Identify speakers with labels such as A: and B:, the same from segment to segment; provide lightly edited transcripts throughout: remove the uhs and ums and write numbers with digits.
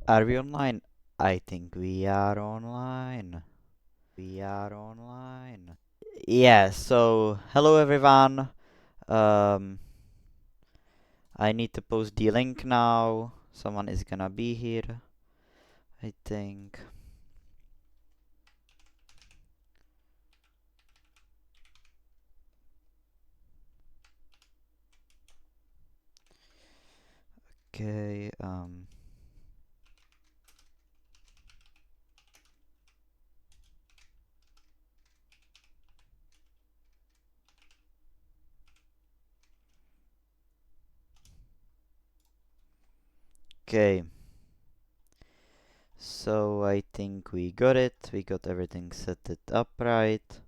A: Are we online? I think we are online. Yeah, so hello everyone. Um, I need to post the link now. Someone is gonna be here, I think. Okay, okay. So I think we got it. We got everything set it up right.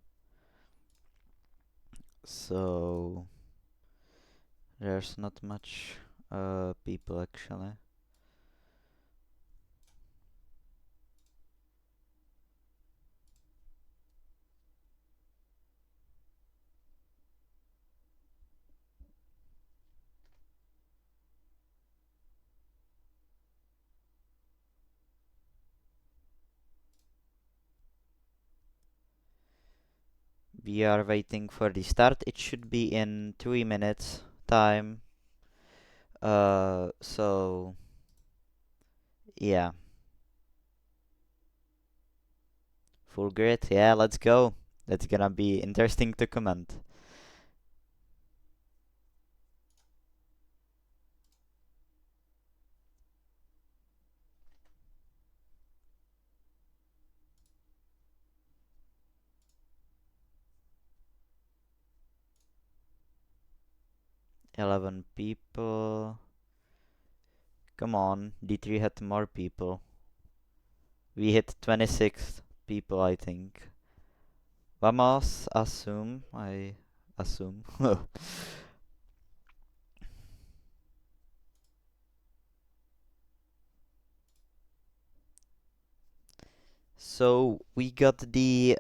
A: So there's not much people actually. We are waiting for the start. It should be in 3 minutes time. So yeah, full grid. Yeah, let's go. That's gonna be interesting to comment. $11 people. Come on, D3 had more people. We hit 26 people, I think. Vamos, assume. I assume. So we got the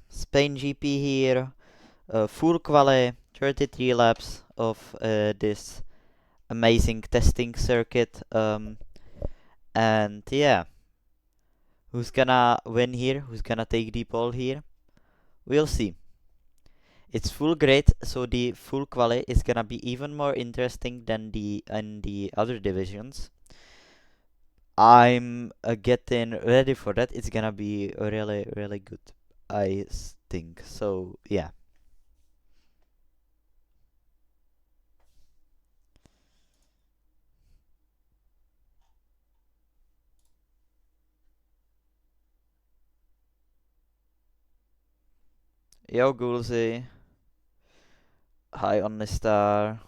A: Spain GP here. Full quali, 33 laps of this amazing testing circuit. And yeah, who's gonna win here? Who's gonna take the pole here? We'll see. It's full grid, so the full quali is gonna be even more interesting than the in the other divisions. I'm getting ready for that. It's gonna be really, really good, think. So yeah. Yo, Gulzy. Hi on the star.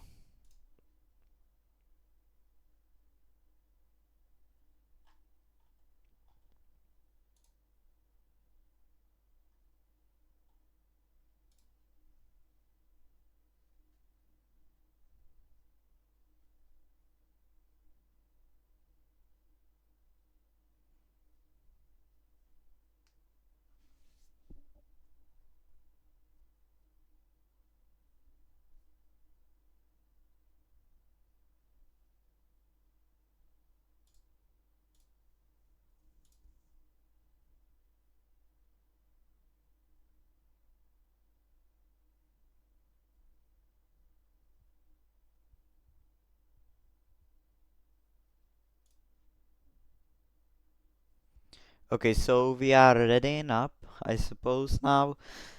A: Okay, so we are readying up, I suppose now.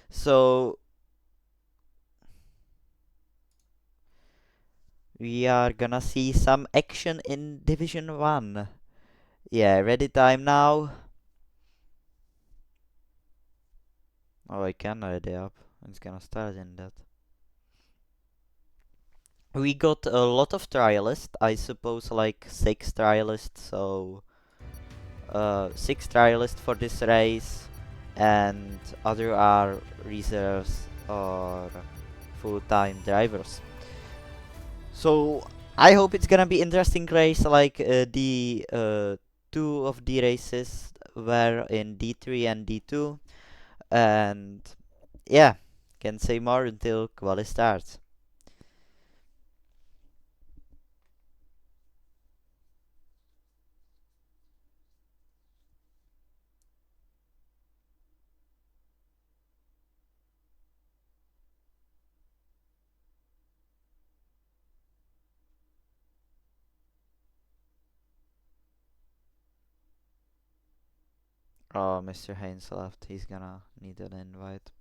A: So we are gonna see some action in Division 1. Yeah, ready time now. Oh, I can ready up. It's gonna start in that. We got a lot of trialists, I suppose like 6 trialists, so 6 trialists for this race, and other are reserves or full-time drivers. So I hope it's gonna be interesting race like the two of the races were in D3 and D2, and yeah, can say more until quali starts. Oh, Mr. Haynes left. He's gonna need an invite.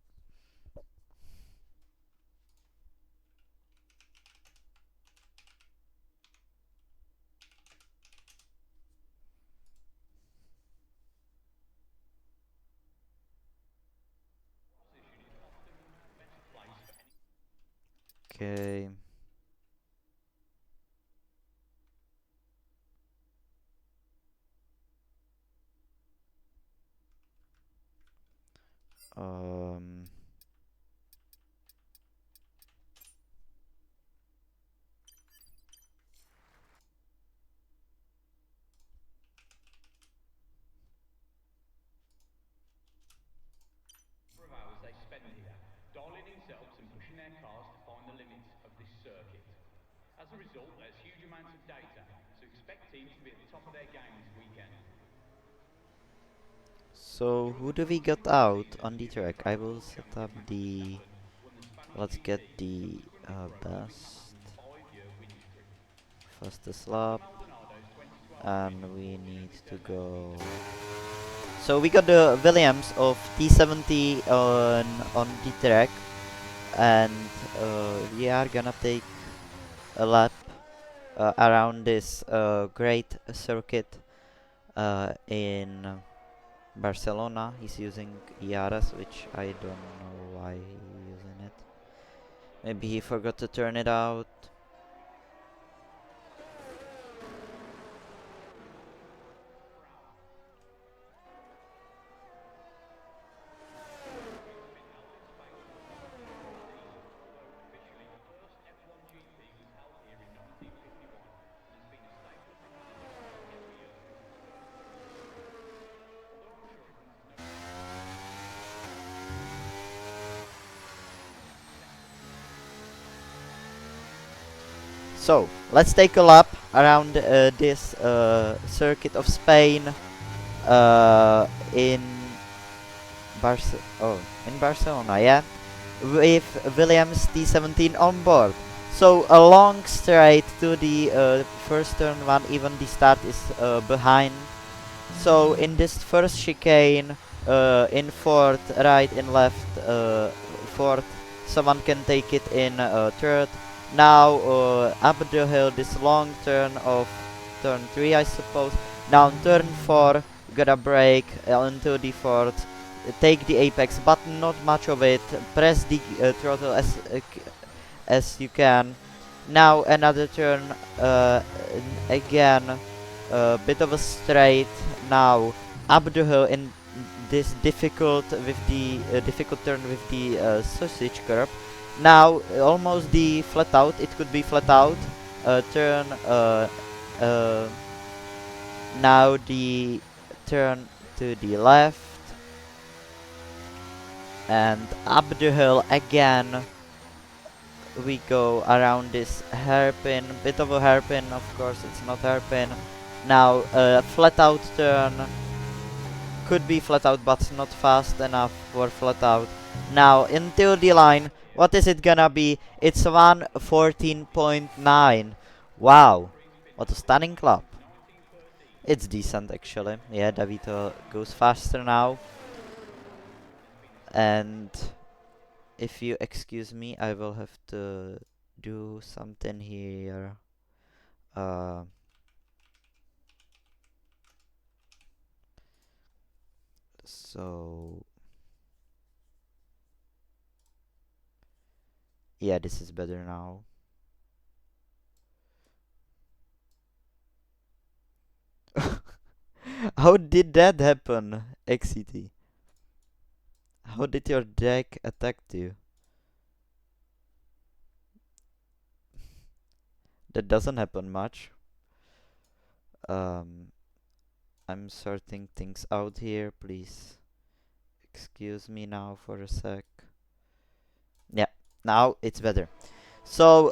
A: Okay. Um. So who do we got out on the track? I will set up the. Let's get the best fastest lap, and we need to go. So we got the Williams of T70 on the track, and we are gonna take a lap around this great circuit in Barcelona. He's using ERS, which I don't know why he's using it. Maybe he forgot to turn it out. So let's take a lap around this circuit of Spain in in Barcelona, yeah, with Williams T17 on board. So a long straight to the first turn one, even the start is behind. So in this first chicane, in fourth, right, in left, fourth, someone can take it in third. Now up the hill, this long turn of turn 3, I suppose. Now on turn 4, gotta brake into the fourth, take the apex, but not much of it. Press the throttle as you can. Now another turn, again, a bit of a straight. Now up the hill in this difficult turn with the sausage curb. Now almost the flat out. It could be flat out. Turn. Uh, Now the turn to the left and up the hill again. We go around this hairpin, bit of a hairpin, of course it's not hairpin. Now flat out turn, could be flat out but not fast enough for flat out. Now into the line, what is it gonna be? It's 1:14.9. Wow, what a stunning lap. It's decent actually. Yeah, Davito goes faster now. And if you excuse me, I will have to do something here. Uh, so yeah, this is better now. How did that happen, XCT? How did your deck attack you? That doesn't happen much. Um, I'm sorting things out here. Please excuse me now for a sec. Yeah, now it's better. So,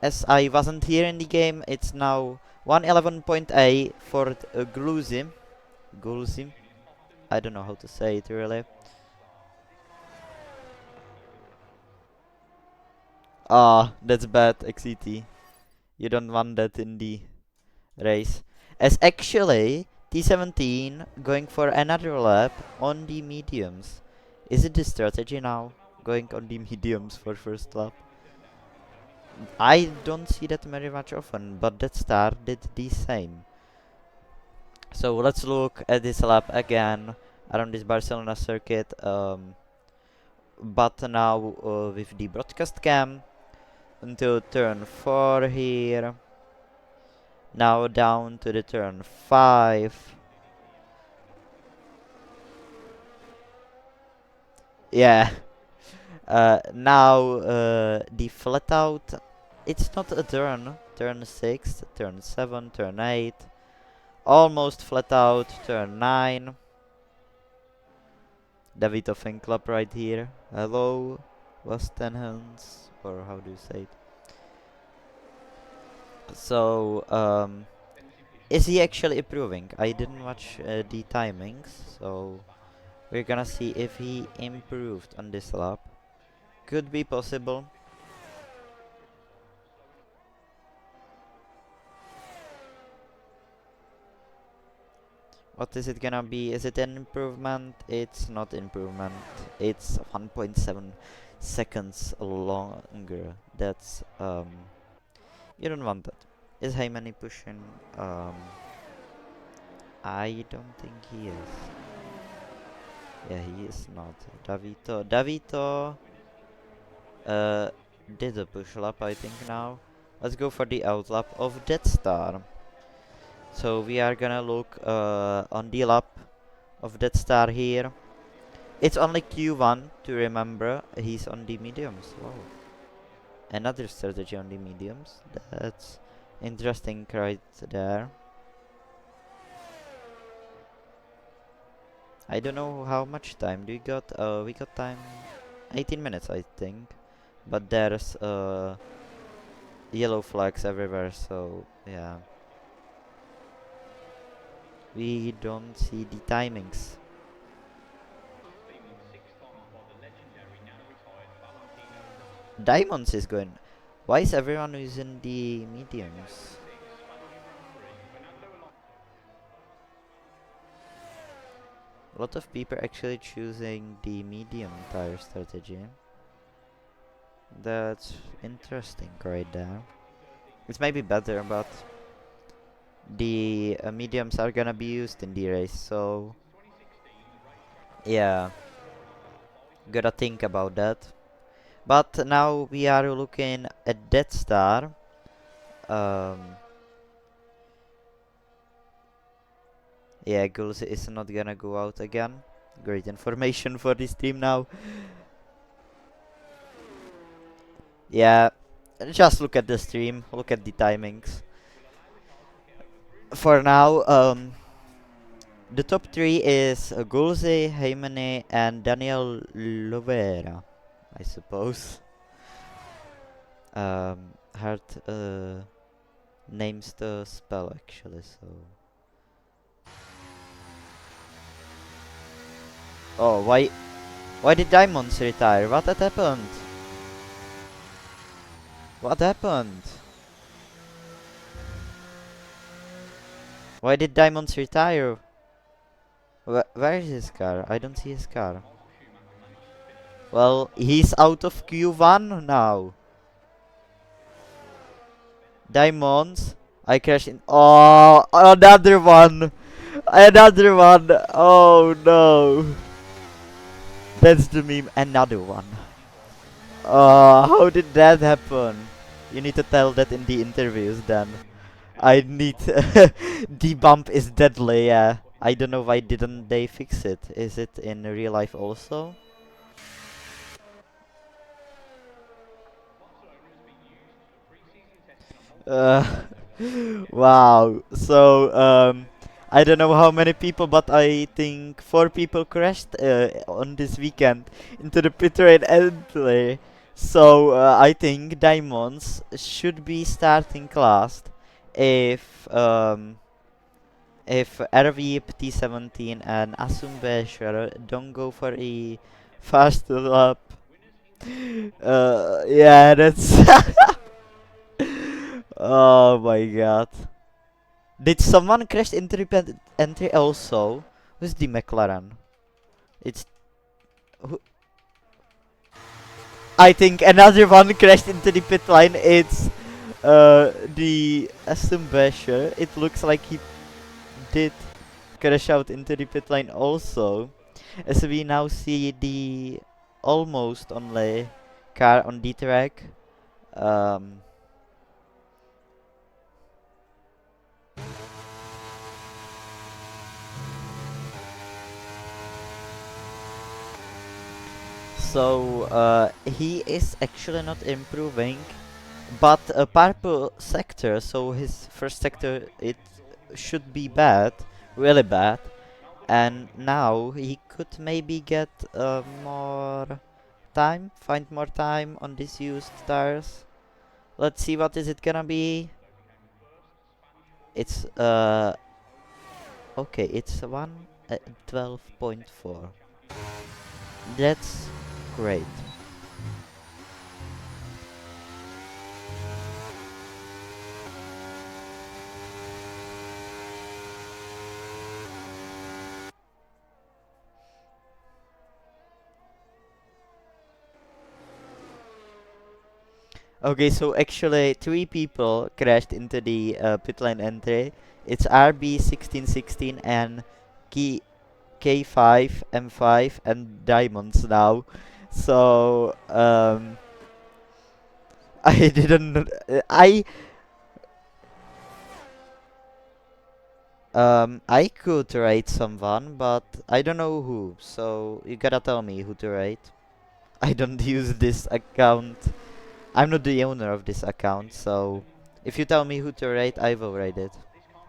A: as I wasn't here in the game, it's now 111.8 for Gluzim. Gulzim. I don't know how to say it really. Ah, that's bad, XCT. You don't want that in the race. As actually, T17 going for another lap on the mediums. Is it the strategy now? Going on the mediums for first lap? I don't see that very much often, but that star did the same. So let's look at this lap again around this Barcelona circuit. But now with the broadcast cam until turn 4 here. Now down to the turn 5. Yeah. Now the flat out. It's not a turn. Turn 6, turn 7, turn 8. Almost flat out. Turn 9. David Fan Club right here. Hello, Westenhans, or how do you say it? So, is he actually improving? I didn't watch the timings, so we're gonna see if he improved on this lap. Could be possible. What is it gonna be? Is it an improvement? It's not improvement. It's 1.7 seconds longer. That's you don't want that. Is Heimani pushing? I don't think he is. Yeah, he is not. Davito did a push lap, I think now. Let's go for the out lap of Death Star. So we are gonna look on the lap of Death Star here. It's only Q1 to remember. He's on the mediums. Wow. Another strategy on the mediums. That's interesting right there. I don't know how much time do we got. We got time 18 minutes, I think. But there's yellow flags everywhere, so yeah. We don't see the timings. Diamonds is going. Why is everyone using the mediums? A lot of people actually choosing the medium tire strategy. That's interesting right there. It's maybe better, but the mediums are gonna be used in the race, so yeah, gotta think about that. But now we are looking at Death Star. Yeah, Gulls is not gonna go out again. Great information for this team now. Yeah, just look at the stream, look at the timings. For now, the top 3 is Gulze, Heimane, and Daniel Lovera, I suppose. Hard names to spell actually, so. Oh, why did Diamonds retire? What had happened? What happened? Why did Diamonds retire? Where is his car? I don't see his car. Well, he's out of Q1 now. Diamonds. I crashed in. Oh, another one. Another one. Oh no. That's the meme. Another one. How did that happen? You need to tell that in the interviews then. I need the bump is deadly, yeah. I don't know why didn't they fix it. Is it in real life also? Uh, wow. So I don't know how many people, but I think 4 people crashed on this weekend into the pit raid entry. So I think Diamonds should be starting last if RV T17 and Asum Beshwar don't go for a fast lap. Yeah, that's. Oh my god. Did someone crash into the entry also? Who's the McLaren? It's who? I think another one crashed into the pit line. It's the Aston Basher. It looks like he did crash out into the pit line also, as we now see the almost only car on the track. Um, so he is actually not improving, but a purple sector. So his first sector, it should be bad, really bad. And now he could maybe get more time, find more time on these used tires. Let's see what is it gonna be. It's okay, it's 12.4. That's great. Okay, so actually three people crashed into the pit lane entry. It's RB1616 and K5, M5 and Diamonds now. So I didn't I could rate someone, but I don't know who. So you gotta tell me who to rate. I don't use this account. I'm not the owner of this account, so if you tell me who to rate, I will rate it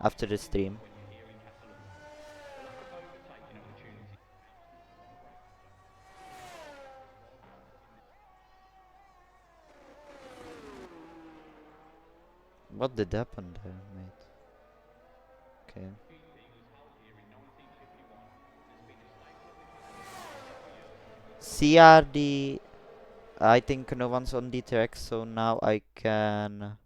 A: after the stream. What did happen there, mate? Okay. CRD, I think no one's on the track, so now I can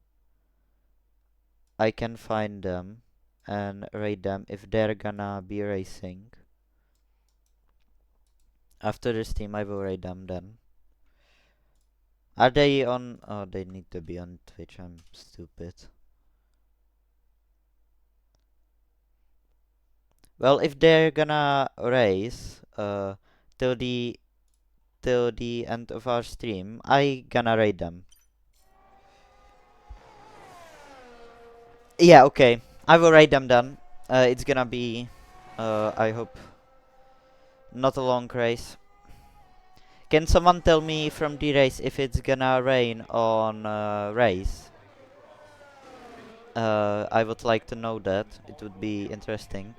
A: find them and rate them if they're gonna be racing. After the stream, I will rate them then. Are they on? Oh, they need to be on Twitch. I'm stupid. Well, if they're gonna race till the end of our stream, I gonna rate them. Yeah, okay. I will rate them then. It's gonna be, I hope, not a long race. Can someone tell me from the race if it's gonna rain on race? I would like to know that. It would be interesting.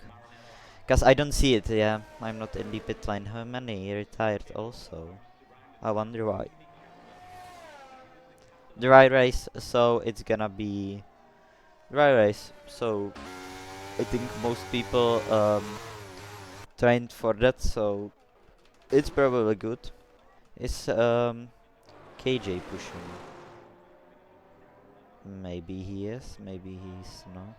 A: Because I don't see it, yeah. I'm not in the pit line. How many retired also? I wonder why. Dry race, so it's gonna be dry race. So I think most people trained for that, so it's probably good. Is KJ pushing? Maybe he is, maybe he's not.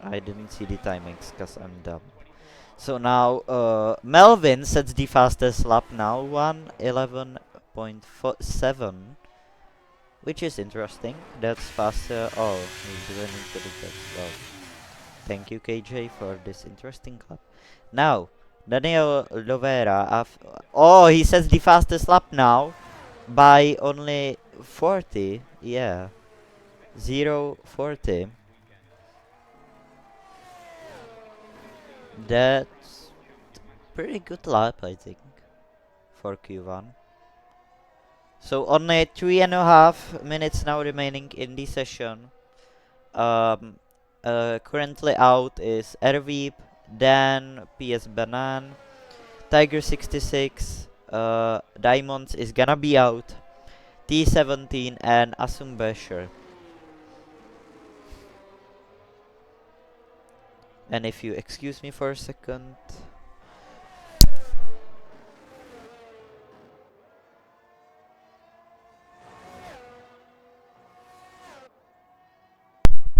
A: I didn't see the timings because I'm dumb. So now Melvin sets the fastest lap now, 1:11.7, which is interesting. That's faster. Oh, he's running to the pits. Well, thank you KJ for this interesting lap. Now Daniel Lovera. Oh, he sets the fastest lap now by only 40. Yeah, 0:40. That's pretty good lap, I think, for Q1. So only 3.5 minutes now remaining in the session. Um, Currently out is Erweep, Dan, PS Banan, Tiger 66, Diamonds is gonna be out, T17 and Asum Basher. And if you excuse me for a second.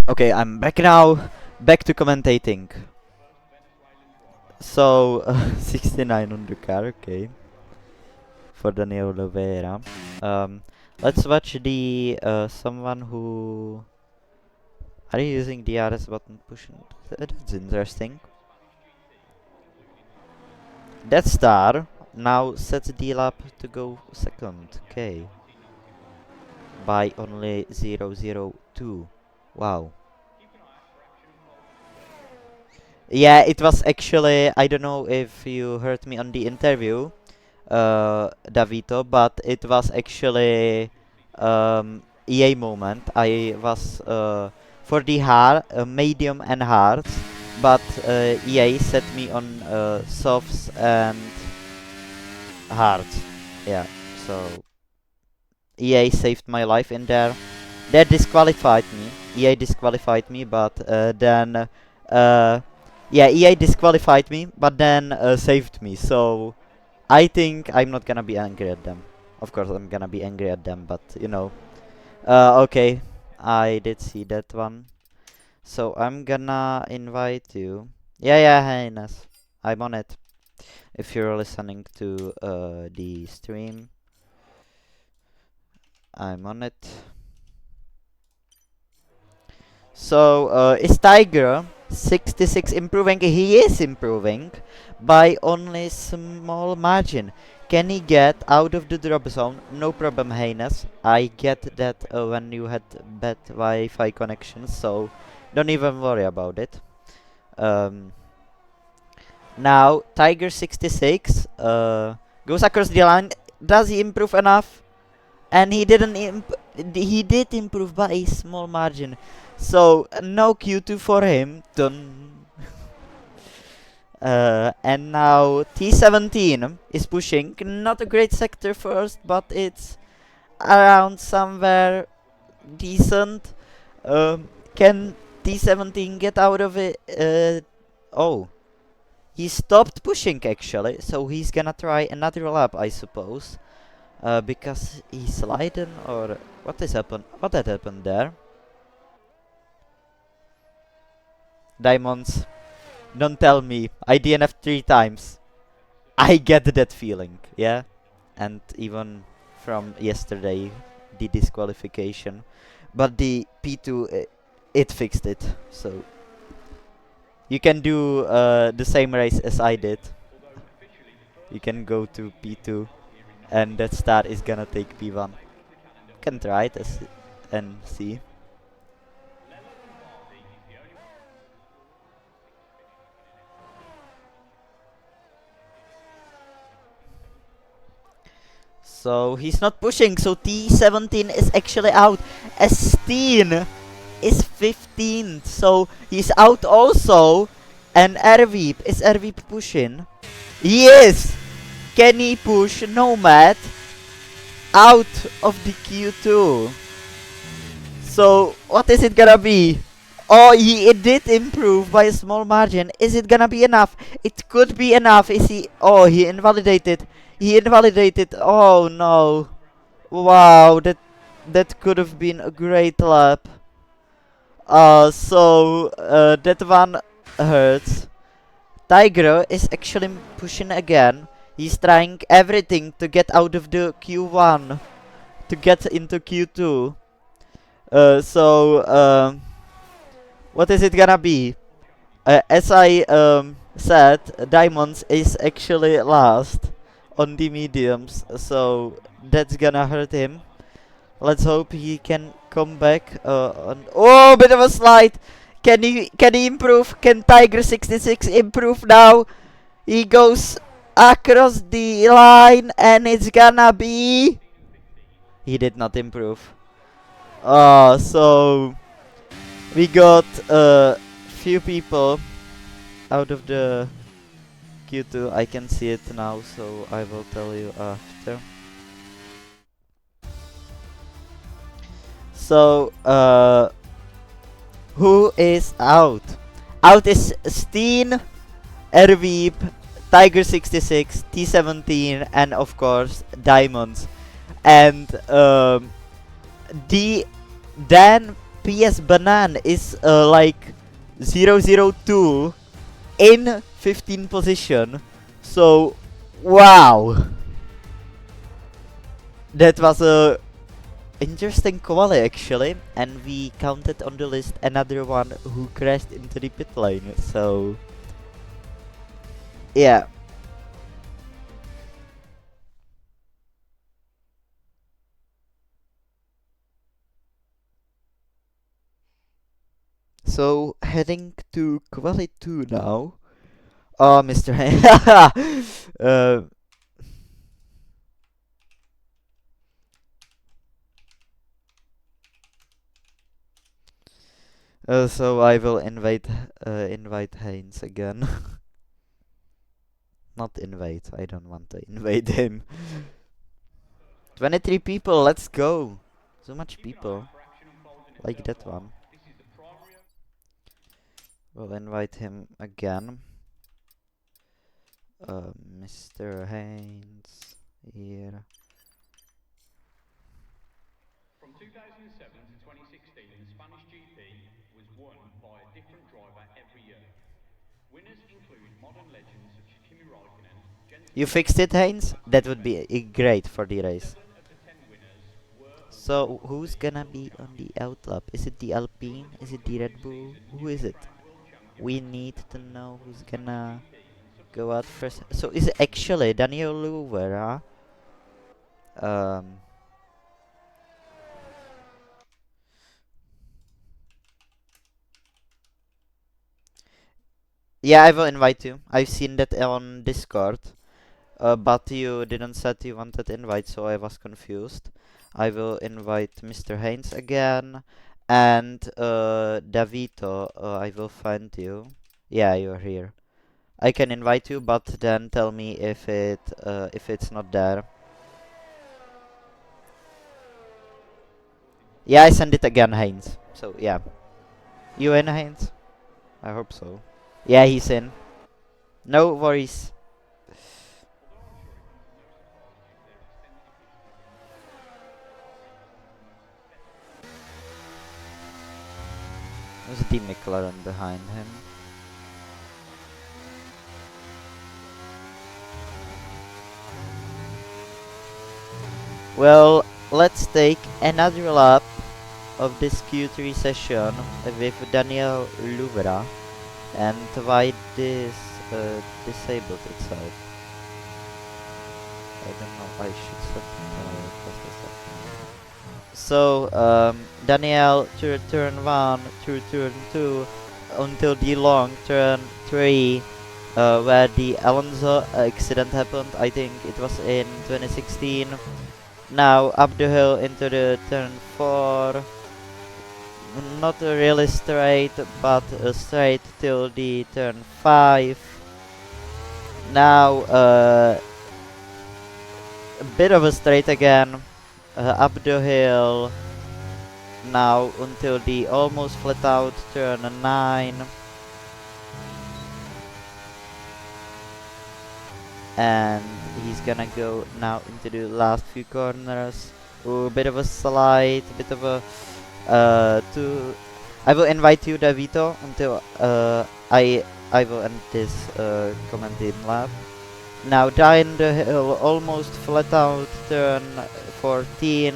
A: Okay, I'm back now. Back to commentating. So, 69 on the car, okay. For Daniel Oliveira. Let's watch the someone who. Are you using the RS button pushing? That's interesting. That star now sets the lap to go second. Okay. By only 002. Wow. Yeah, it was actually. I don't know if you heard me on the interview, Davito, but it was actually EA moment. I was for the hard, medium and hards, but EA set me on softs and hards. Yeah, so EA saved my life in there. They disqualified me. EA disqualified me, but then yeah, EA disqualified me, but then saved me. So I think I'm not gonna be angry at them. Of course, I'm gonna be angry at them, but you know. Okay, I did see that one. So I'm gonna invite you. Yeah, yeah, Highness. I'm on it. If you're listening to the stream, I'm on it. So is Tiger 66 improving? He is improving by only small margin. Can he get out of the drop zone? No problem, Heinous. I get that when you had bad Wi-Fi connections, so don't even worry about it. Um, Now Tiger 66 goes across the line. Does he improve enough? And he didn't. He did improve by a small margin. So no Q2 for him. Done. And now T17 is pushing. Not a great sector first, but it's around somewhere decent. Can T17 get out of it? Oh, he stopped pushing actually, so he's gonna try another lap, I suppose. Because he's sliding, or what is happened? What had happened there? Diamonds, don't tell me. I DNF 3 times. I get that feeling, yeah? And even from yesterday, the disqualification. But the P2, it fixed it. So you can do the same race as I did. You can go to P2, and that star is gonna take P1. Can try it and see. So he's not pushing, so T17 is actually out. Esteen is 15th, so he's out also. And Ervip, is Ervip pushing? Yes! Can he push Nomad out of the Q2? So what is it gonna be? Oh, it did improve by a small margin. Is it gonna be enough? It could be enough. Is he? Oh, he invalidated. He invalidated. Oh no! Wow, that could have been a great lap. That one hurts. Tiger is actually pushing again. He's trying everything to get out of the Q1 to get into Q2. What is it gonna be? As I said, Diamonds is actually last on the mediums, so that's gonna hurt him. Let's hope he can come back. Oh, bit of a slide. Can he improve? Can Tiger 66 improve now? He goes across the line, and it's gonna be. He did not improve. So we got few people out of the Q2. I can see it now, so I will tell you after. So who is out? Out is Steen, Erweep, Tiger 66, T17, and of course Diamonds. And the then PS Banan is like 002 in 15 position. So wow, that was a interesting quali actually, and we counted on the list another one who crashed into the pit lane. So yeah. So heading to quali 2 now. Oh, Mr. uh, so I will invite Heinz again. Not invite. I don't want to invite him. 23 people. Let's go. So much people. Like that one. We'll invite him again. Mr. Heinz here.
B: From 2007 to 2016, the Spanish GP was won by a different driver every year. Winners include modern legends such as Kimi Raikkonen,
A: You fixed it, Heinz? That would be great for the race. So who's gonna be on the outlap? Is it the Alpine? Is it the Red Bull? Who is it? We need to know who's gonna go out first. So is it actually Daniel Louvera? Um. Yeah, I will invite you. I've seen that on Discord. But you didn't said you wanted invite, so I was confused. I will invite Mr. Haynes again, and Davito. I will find you. Yeah, you're here. I can invite you, but then tell me if it's not there. Yeah, I send it again, Haynes. So yeah, you in, Haynes? I hope so. Yeah, he's in. No worries. There's the McLaren behind him. Well, let's take another lap of this Q3 session with Daniel Louvera and why this disabled itself. I don't know, I should set So, Daniel through turn 1, through turn 2, until the long turn 3, where the Alonso accident happened. I think it was in 2016. Now up the hill into the turn 4. Not really straight, but straight till the turn 5. Now a bit of a straight again, up the hill. Now until the almost flat out turn 9. And he's gonna go now into the last few corners. Ooh, bit of a slide, bit of a I will invite you, Davito, until I will end this commenting lap. Now down the hill, almost flat out, turn 14,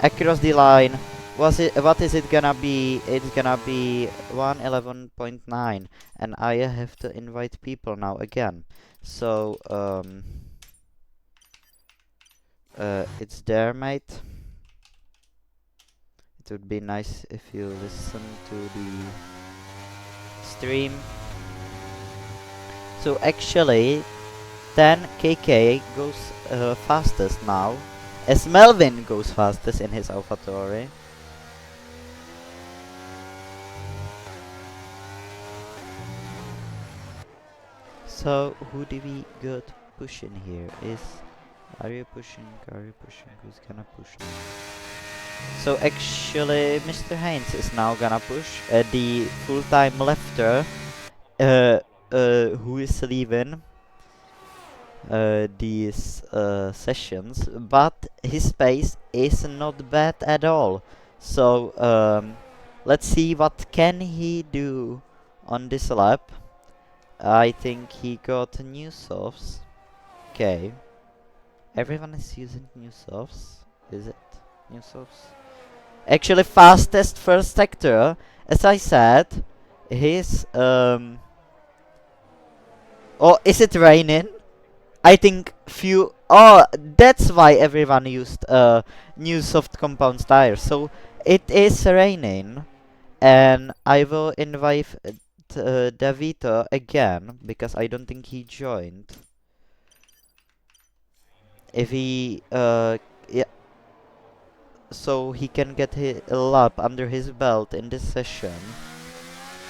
A: across the line. What is it gonna be? It's gonna be 111.9, and I have to invite people now again. So it's there, mate. It would be nice if you listen to the stream. So actually 10kk goes fastest now, as Melvin goes fastest in his AlphaTauri. So who do we got pushing here? Are you pushing? Who's gonna push now? So actually Mr. Heinz is now gonna push the full-time lefter who is leaving these sessions, but his pace is not bad at all. So let's see what can he do on this lap. I think he got new softs. Okay. Everyone is using new softs. Is it new softs? Actually, fastest first sector. As I said, his Oh, is it raining? I think few. Oh, that's why everyone used new soft compound tires. So it is raining, and I will invite Davito again because I don't think he joined. If he yeah, so he can get a lap under his belt in this session.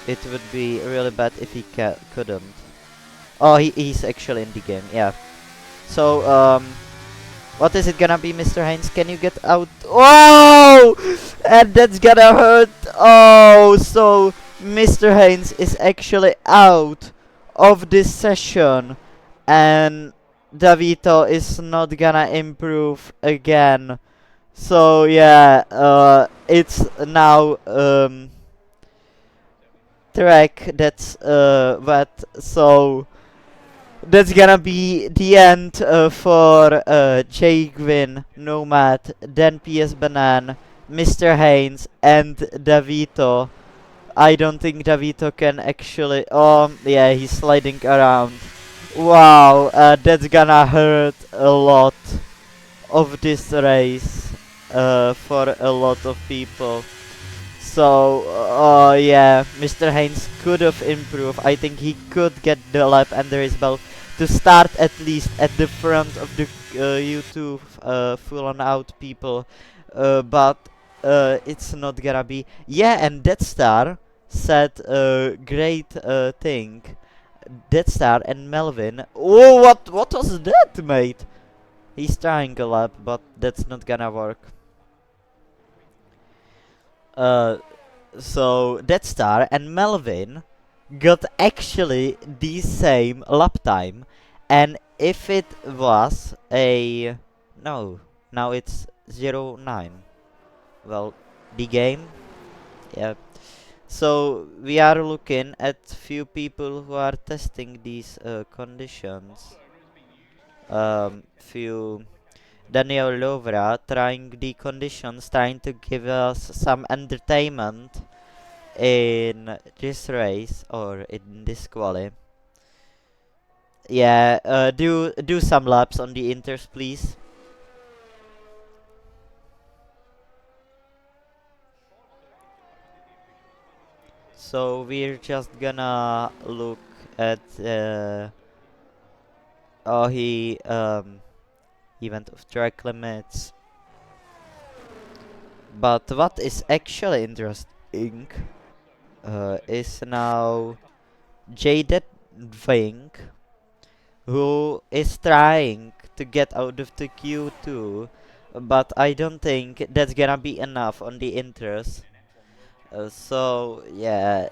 A: It would be really bad if he couldn't. Oh, he's actually in the game. Yeah. So what is it gonna be, Mr. Heinz? Can you get out? Oh! And that's gonna hurt. Oh, so Mr. Heinz is actually out of this session, and Davito is not gonna improve again. So yeah, it's now track that's wet. So that's gonna be the end for Jay Gwyn, Nomad, then PS Banan, Mr. Haynes, and Davito. I don't think Davito can actually. Oh, yeah, he's sliding around. Wow, that's gonna hurt a lot of this race for a lot of people. So, yeah, Mr. Haynes could have improved. I think he could get the lap under his belt to start at least at the front of the YouTube full on out people. But it's not gonna be. Yeah, and Death Star said a great thing. Death Star and Melvin. Oh, what was that, mate? He's trying a lap, but that's not gonna work. Uh, so Death Star and Melvin got actually the same lap time, and if it was a no, now it's 09. Well, the game, yeah. So we are looking at few people who are testing these conditions. Few Daniel Lovra trying the conditions, trying to give us some entertainment in this race or in this quali. Yeah, do some laps on the inters, please. So we're just gonna look at oh, he event of track limits. But what is actually interesting is now Jaded Ving, who is trying to get out of the Q2, but I don't think that's gonna be enough on the intros. So yeah,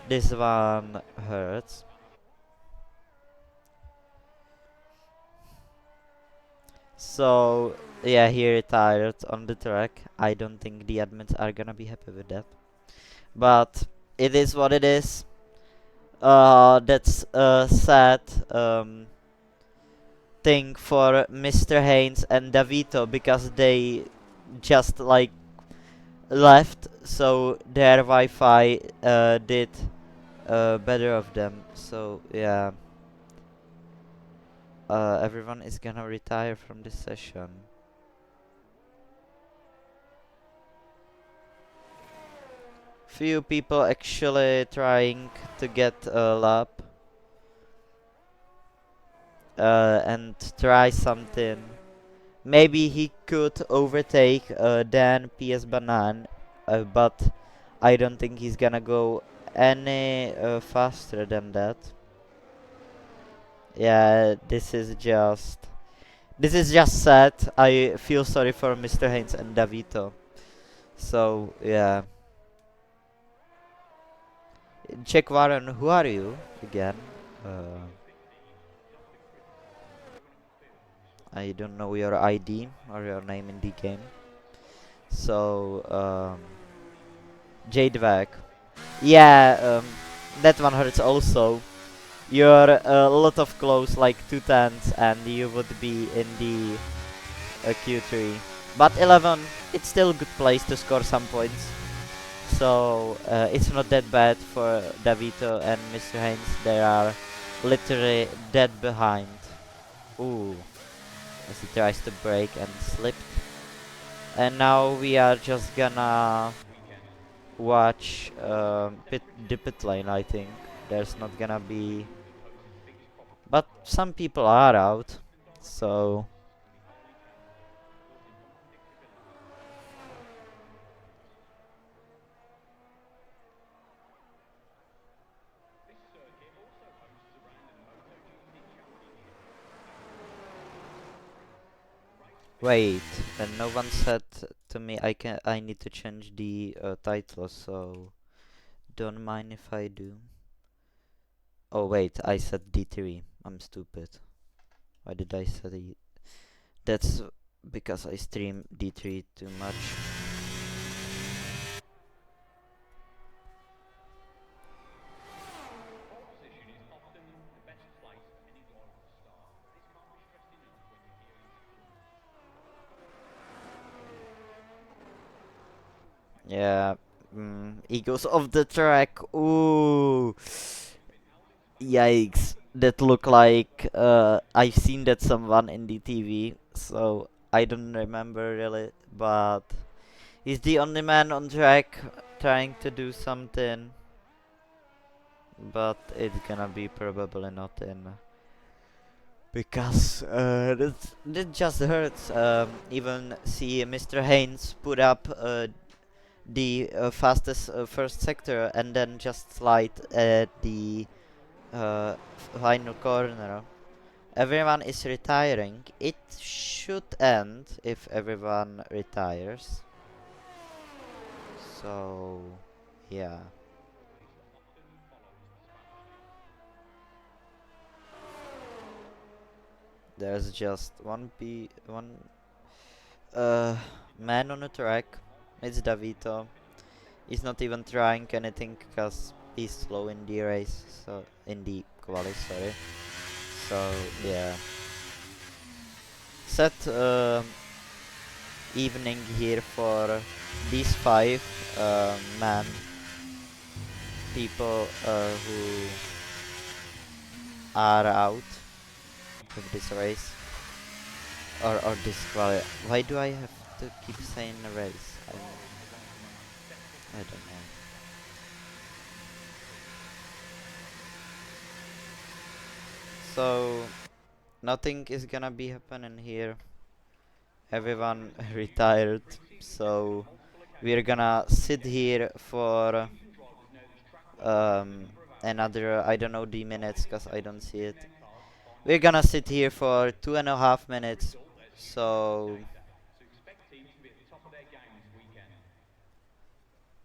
A: this one hurts. So yeah, he retired on the track. I don't think the admins are gonna be happy with that. But it is what it is. That's a sad thing for Mr. Haynes and Davito because they just like left, so their Wi-Fi did better of them. So yeah, everyone is gonna retire from this session. Few people actually trying to get a lap and try something. Maybe he could overtake Dan PS Banan, but I don't think he's gonna go any faster than that. Yeah, this is just sad. I feel sorry for Mr. Haynes and Davito. So yeah, Check Warren, who are you again? Uh, I don't know your ID or your name in the game. So, Jadevak. Yeah, that one hurts also. You're a lot of close, like 2 tenths, and you would be in the Q3. But 11, it's still a good place to score some points. So it's not that bad for Davito and Mr. Haynes. They are literally dead behind. Ooh, as he tries to brake and slipped. And now we are just gonna watch the pit lane, I think. There's not gonna be... But some people are out, so... Wait, and no one said to me I need to change the title, so don't mind if I do. Oh wait, I said D3. I'm stupid. Why did I say D? That's because I stream D3 too much. Yeah, he goes off the track. Ooh, yikes! That look like I've seen that someone in the TV, so I don't remember really. But he's the only man on track trying to do something, but it's gonna be probably not in. Because that just hurts. Even see Mr. Haynes put up the fastest first sector and then just slide at the final corner. Everyone is retiring. It should end if everyone retires. So, yeah. There's just one man on the track. It's Davito. He's not even trying anything because he's slow in the race, so in the quali, sorry. So yeah, sad evening here for these five man people who are out of this race or this quali. Why do I have to keep saying a race? I don't know. So nothing is gonna be happening here. Everyone retired, so we're gonna sit here for another, I don't know the minutes because I don't see it. We're gonna sit here for 2.5 minutes. So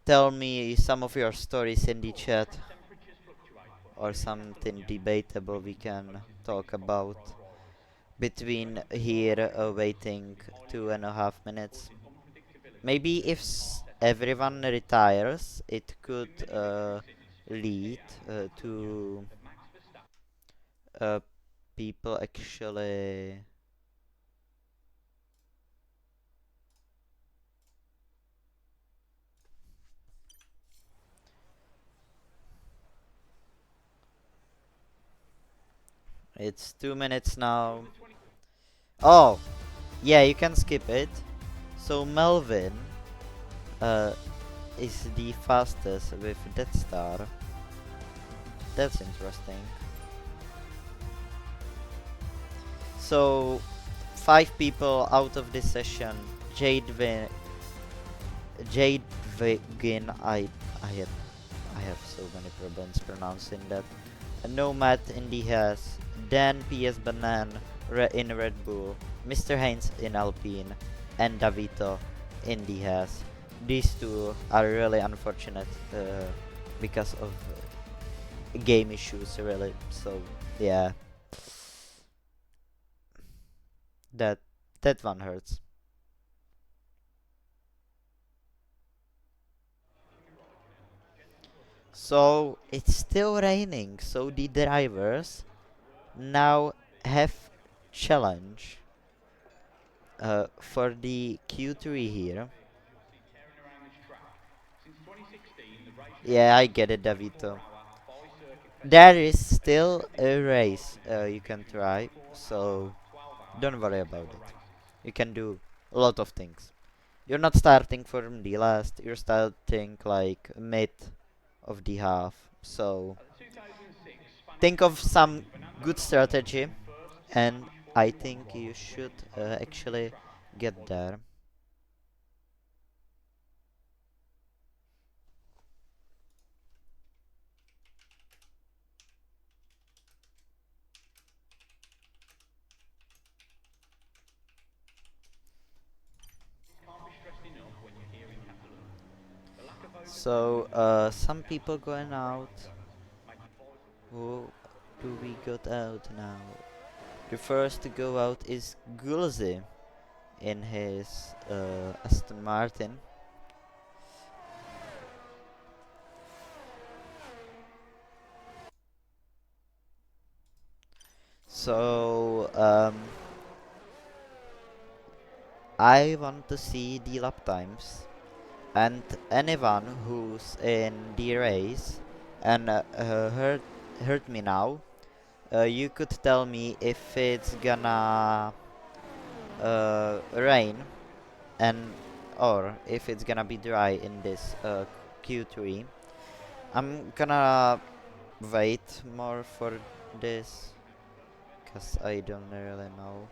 A: tell me some of your stories in the chat or something debatable we can talk about between here waiting 2.5 minutes. Maybe if everyone retires, it could lead to people actually. It's 2 minutes now. Oh, yeah, you can skip it. So Melvin uh, is the fastest with Death Star. That's interesting. So 5 people out of this session. Jade Vagin. I have so many problems pronouncing that. Nomad in the has. Dan PS Banan in Red Bull. Mr. Haynes in Alpine. And Davito in the has. These two are really unfortunate because of game issues really. So yeah, that that one hurts. So it's still raining, so the drivers now have challenge for the Q3 here.
B: tearing around this track. Since 2016, the race
A: Yeah,
B: record
A: I
B: is
A: get it,
B: 24
A: Davito.
B: hour by-circuit
A: There
B: festival,
A: is
B: and
A: still
B: expected
A: a
B: to kick off
A: race
B: today,
A: you can
B: featuring
A: try,
B: 24-hour,
A: so
B: 12-hour,
A: don't
B: and
A: worry about
B: 6-hour
A: it.
B: races.
A: You can do a lot of things. You're not starting from the last, you're starting like mid of the half. So
B: At the 2006 Spanish
A: think of
B: Grand Prix,
A: some
B: Fernando
A: good
B: Alonso
A: strategy,
B: became the first
A: and
B: Spanish
A: I
B: Formula One
A: think you
B: driver to win
A: should
B: its home country's
A: actually
B: track
A: get
B: twice.
A: there.
B: Can't be stressed enough when you're here in Catalonia. The lack of
A: So
B: overtaking speed
A: some
B: and
A: people
B: absence
A: going
B: of
A: out.
B: braking zones make it vital.
A: Who do we got out now? The first to go out is Gulzi in his Aston Martin. So I want to see the lap times, and anyone who's in the race and heard me now, you could tell me if it's gonna rain and or if it's gonna be dry in this Q3. I'm gonna wait more for this because I don't really know.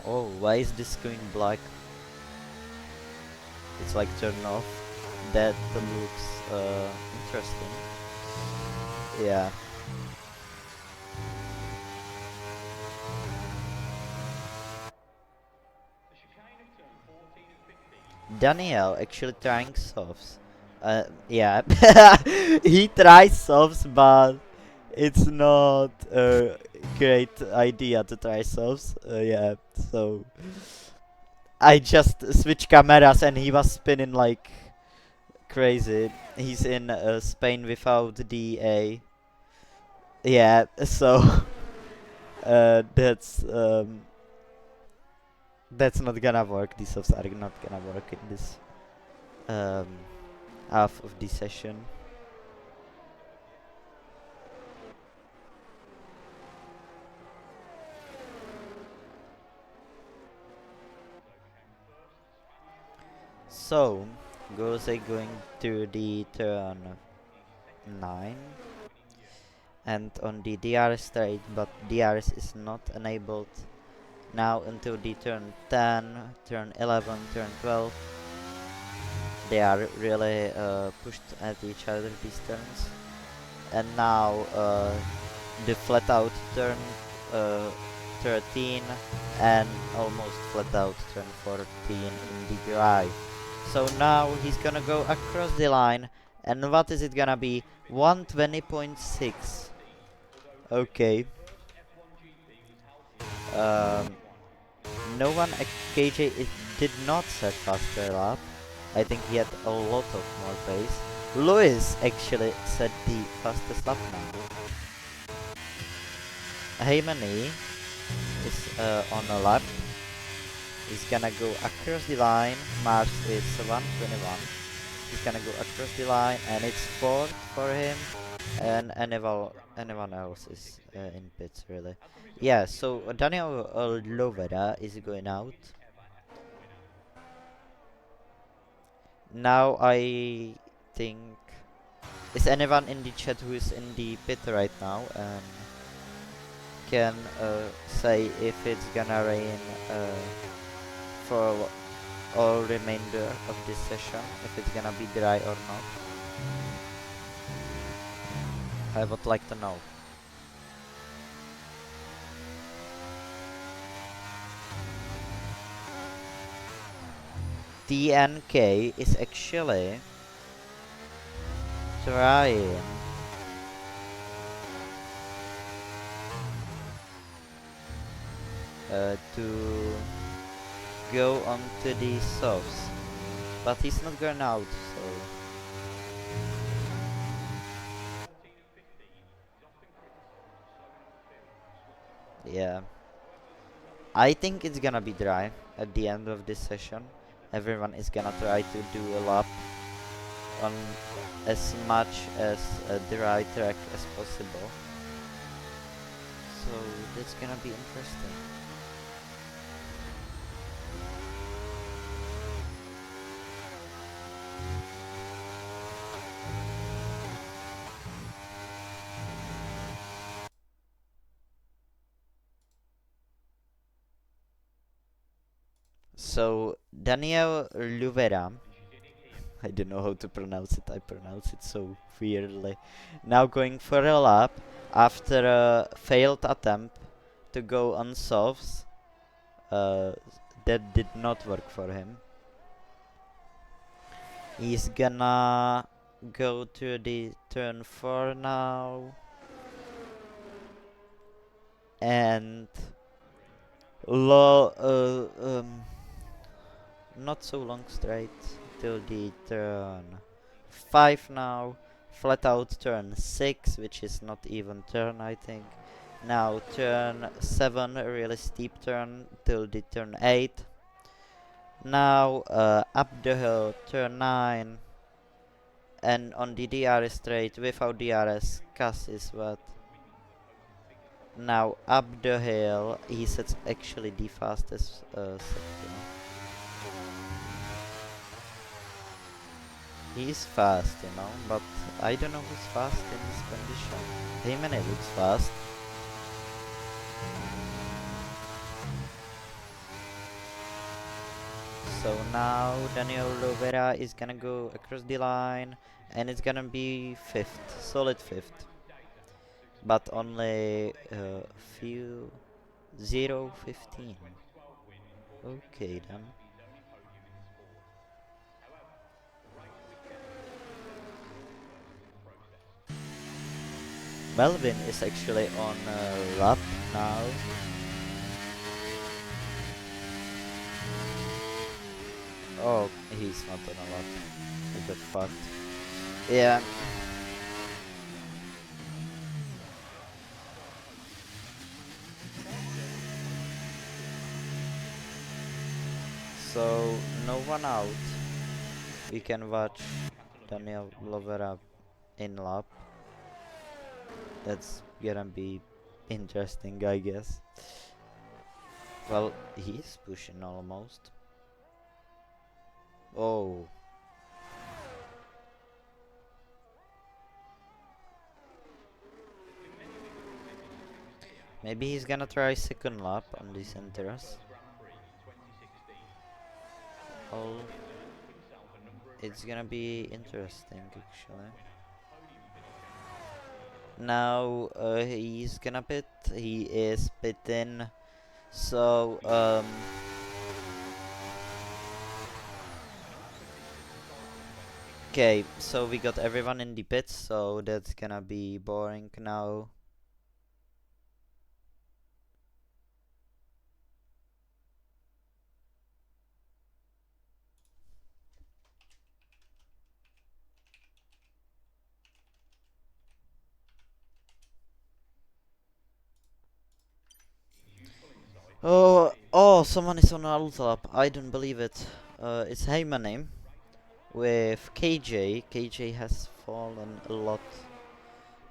A: Oh, why is this going black? It's like turned off. That looks interesting. Yeah.
B: The chicane of turn 14 and 15 is
A: Daniel actually trying softs. Yeah. He tries softs, but it's not a great idea to try softs. Yeah, so I just switched cameras and he was spinning like crazy. He's in Spain without the. Yeah, so that's not gonna work. These softs are not gonna work in this um, half of the session. So, Gose going to the turn 9 and on the DRS straight, but DRS is not enabled now until the turn 10, turn 11, turn 12. They are really pushed at each other these turns. And now the flat out turn uh, 13 and almost flat out turn 14 in the drive. So now he's gonna go across the line, and what is it gonna be? 120.6. Okay. Um, no one KJ it did not set faster lap. I think he had a lot of more pace. Lewis actually set the fastest lap now. Heymani is on a lap. He's gonna go across the line. Mars is 121. He's gonna go across the line, and it's fourth for him. And anyone else is in pits really. Yeah. So Daniel Lovera is going out. Now I think is anyone in the chat who is in the pit right now and can say if it's gonna rain for all remainder of this session, if it's gonna be dry or not. I would like to know. TNK is actually trying to go onto the softs, but he's not going out, so
B: 14 and 15 is often criticised for slowing up the field and swapping on.
A: yeah. I think it's gonna be dry at the end of this session. Everyone is gonna try to do a lap on as much as a dry track as possible. So that's gonna be interesting. So Daniel Luvera, I don't know how to pronounce it. I pronounce it so weirdly. Now going for a lap after a failed attempt to go on softs. Uh, that did not work for him. He's gonna go to the turn 4 now. And not so long straight till the turn 5 now. Flat out turn 6, which is not even turn, I think. Now turn 7, a really steep turn till the turn 8. Now up the hill, turn 9. And on the DRS straight without DRS, Cass is what? Now up the hill, he's actually the fastest sector. He's fast, but I don't know who's fast in this condition. Heyman looks fast. So now Daniel Lovera is gonna go across the line, and it's gonna be 5th, solid 5th. But only few 0:15. Okay then. Melvin is actually on lap now. Oh, he's not on a lap. He got fucked. Yeah. So no one out. We can watch Daniel Lovera in lap. That's gonna be interesting, I guess. Well, he's pushing almost. Oh. Maybe he's gonna try second lap on this Enteras. Oh. It's gonna be interesting, actually. Now he's gonna pit. He is pitting. So okay, so we got everyone in the pits, so that's gonna be boring now. Oh, someone is on Ultra Lap. I don't believe it. It's Heyman name with KJ. KJ has fallen a lot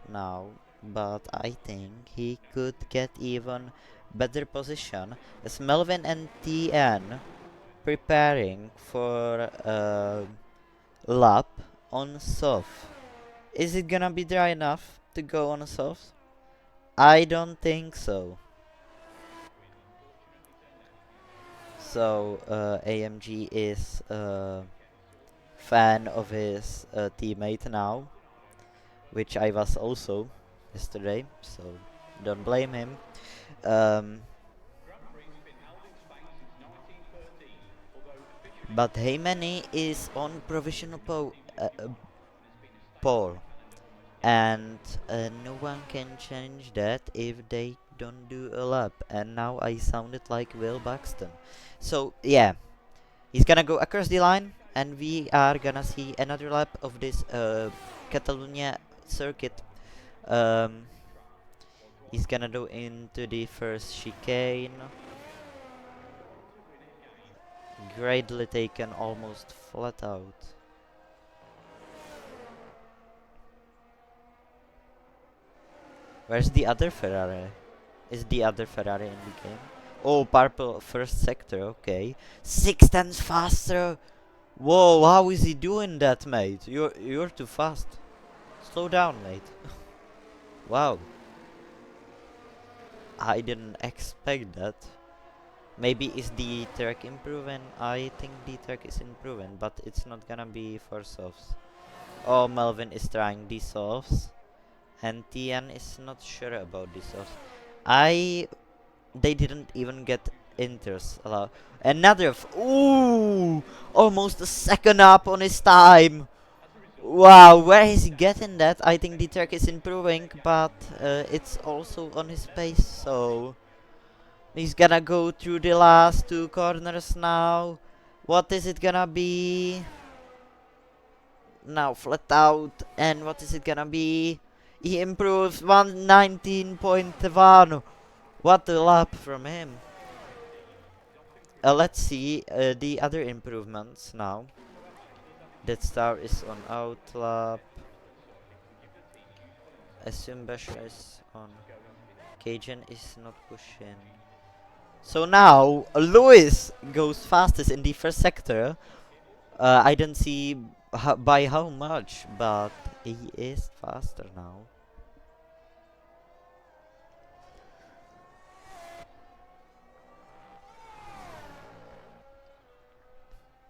A: now, but I think he could get even better position as Melvin and TN preparing for a lap on soft. Is it gonna be dry enough to go on a soft? I don't think so. So AMG is a fan of his teammate now, which I was also yesterday, so don't blame him. Um, But Heymeni is on provisional pole, and no one can change that if they don't do a lap. And now I sounded like Will Buxton. So yeah, he's gonna go across the line, and we are gonna see another lap of this Catalunya circuit. Um, he's gonna go into the first chicane. Greatly taken, almost flat out. Where's the other Ferrari? Is the other Ferrari in the game? Oh, purple first sector, okay. 6 tenths faster! Whoa, how is he doing that, mate? You're too fast. Slow down, mate. Wow. I didn't expect that. Maybe is the track improving? I think the track is improving, but it's not gonna be for softs. Oh, Melvin is trying the softs, and Tian is not sure about the softs. They didn't even get inters allowed. Another ooh, almost a second up on his time. Wow, where is he getting that? I think the track is improving, but it's also on his pace, so he's gonna go through the last 2 corners now. What is it gonna be? Now flat out, and what is it gonna be? He improves 119.1. What a lap from him. Let's see the other improvements now. Death Star is on outlap. Assume Basher is on. Cajun is not pushing. So now Lewis goes fastest in the first sector. I don't see by how much, but he is faster now.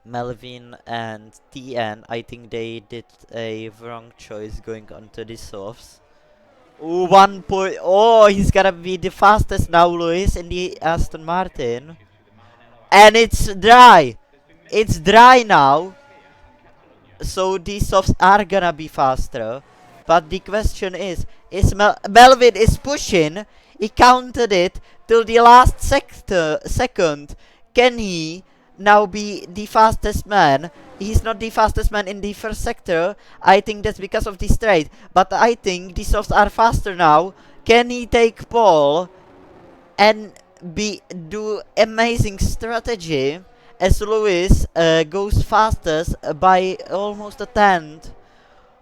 A: Melvin and TN, I think they did a wrong choice going onto the softs. Ooh, 1 point. Oh, he's gonna be the fastest now, Lewis, in the Aston Martin. And it's dry. It's dry now. So these softs are gonna be faster. But the question is Melvin is pushing. He counted it till the last second. Can he now be the fastest man? He's not the fastest man in the first sector. I think that's because of the straight. But I think the softs are faster now. Can he take pole and do amazing strategy as Lewis goes fastest by almost a tenth?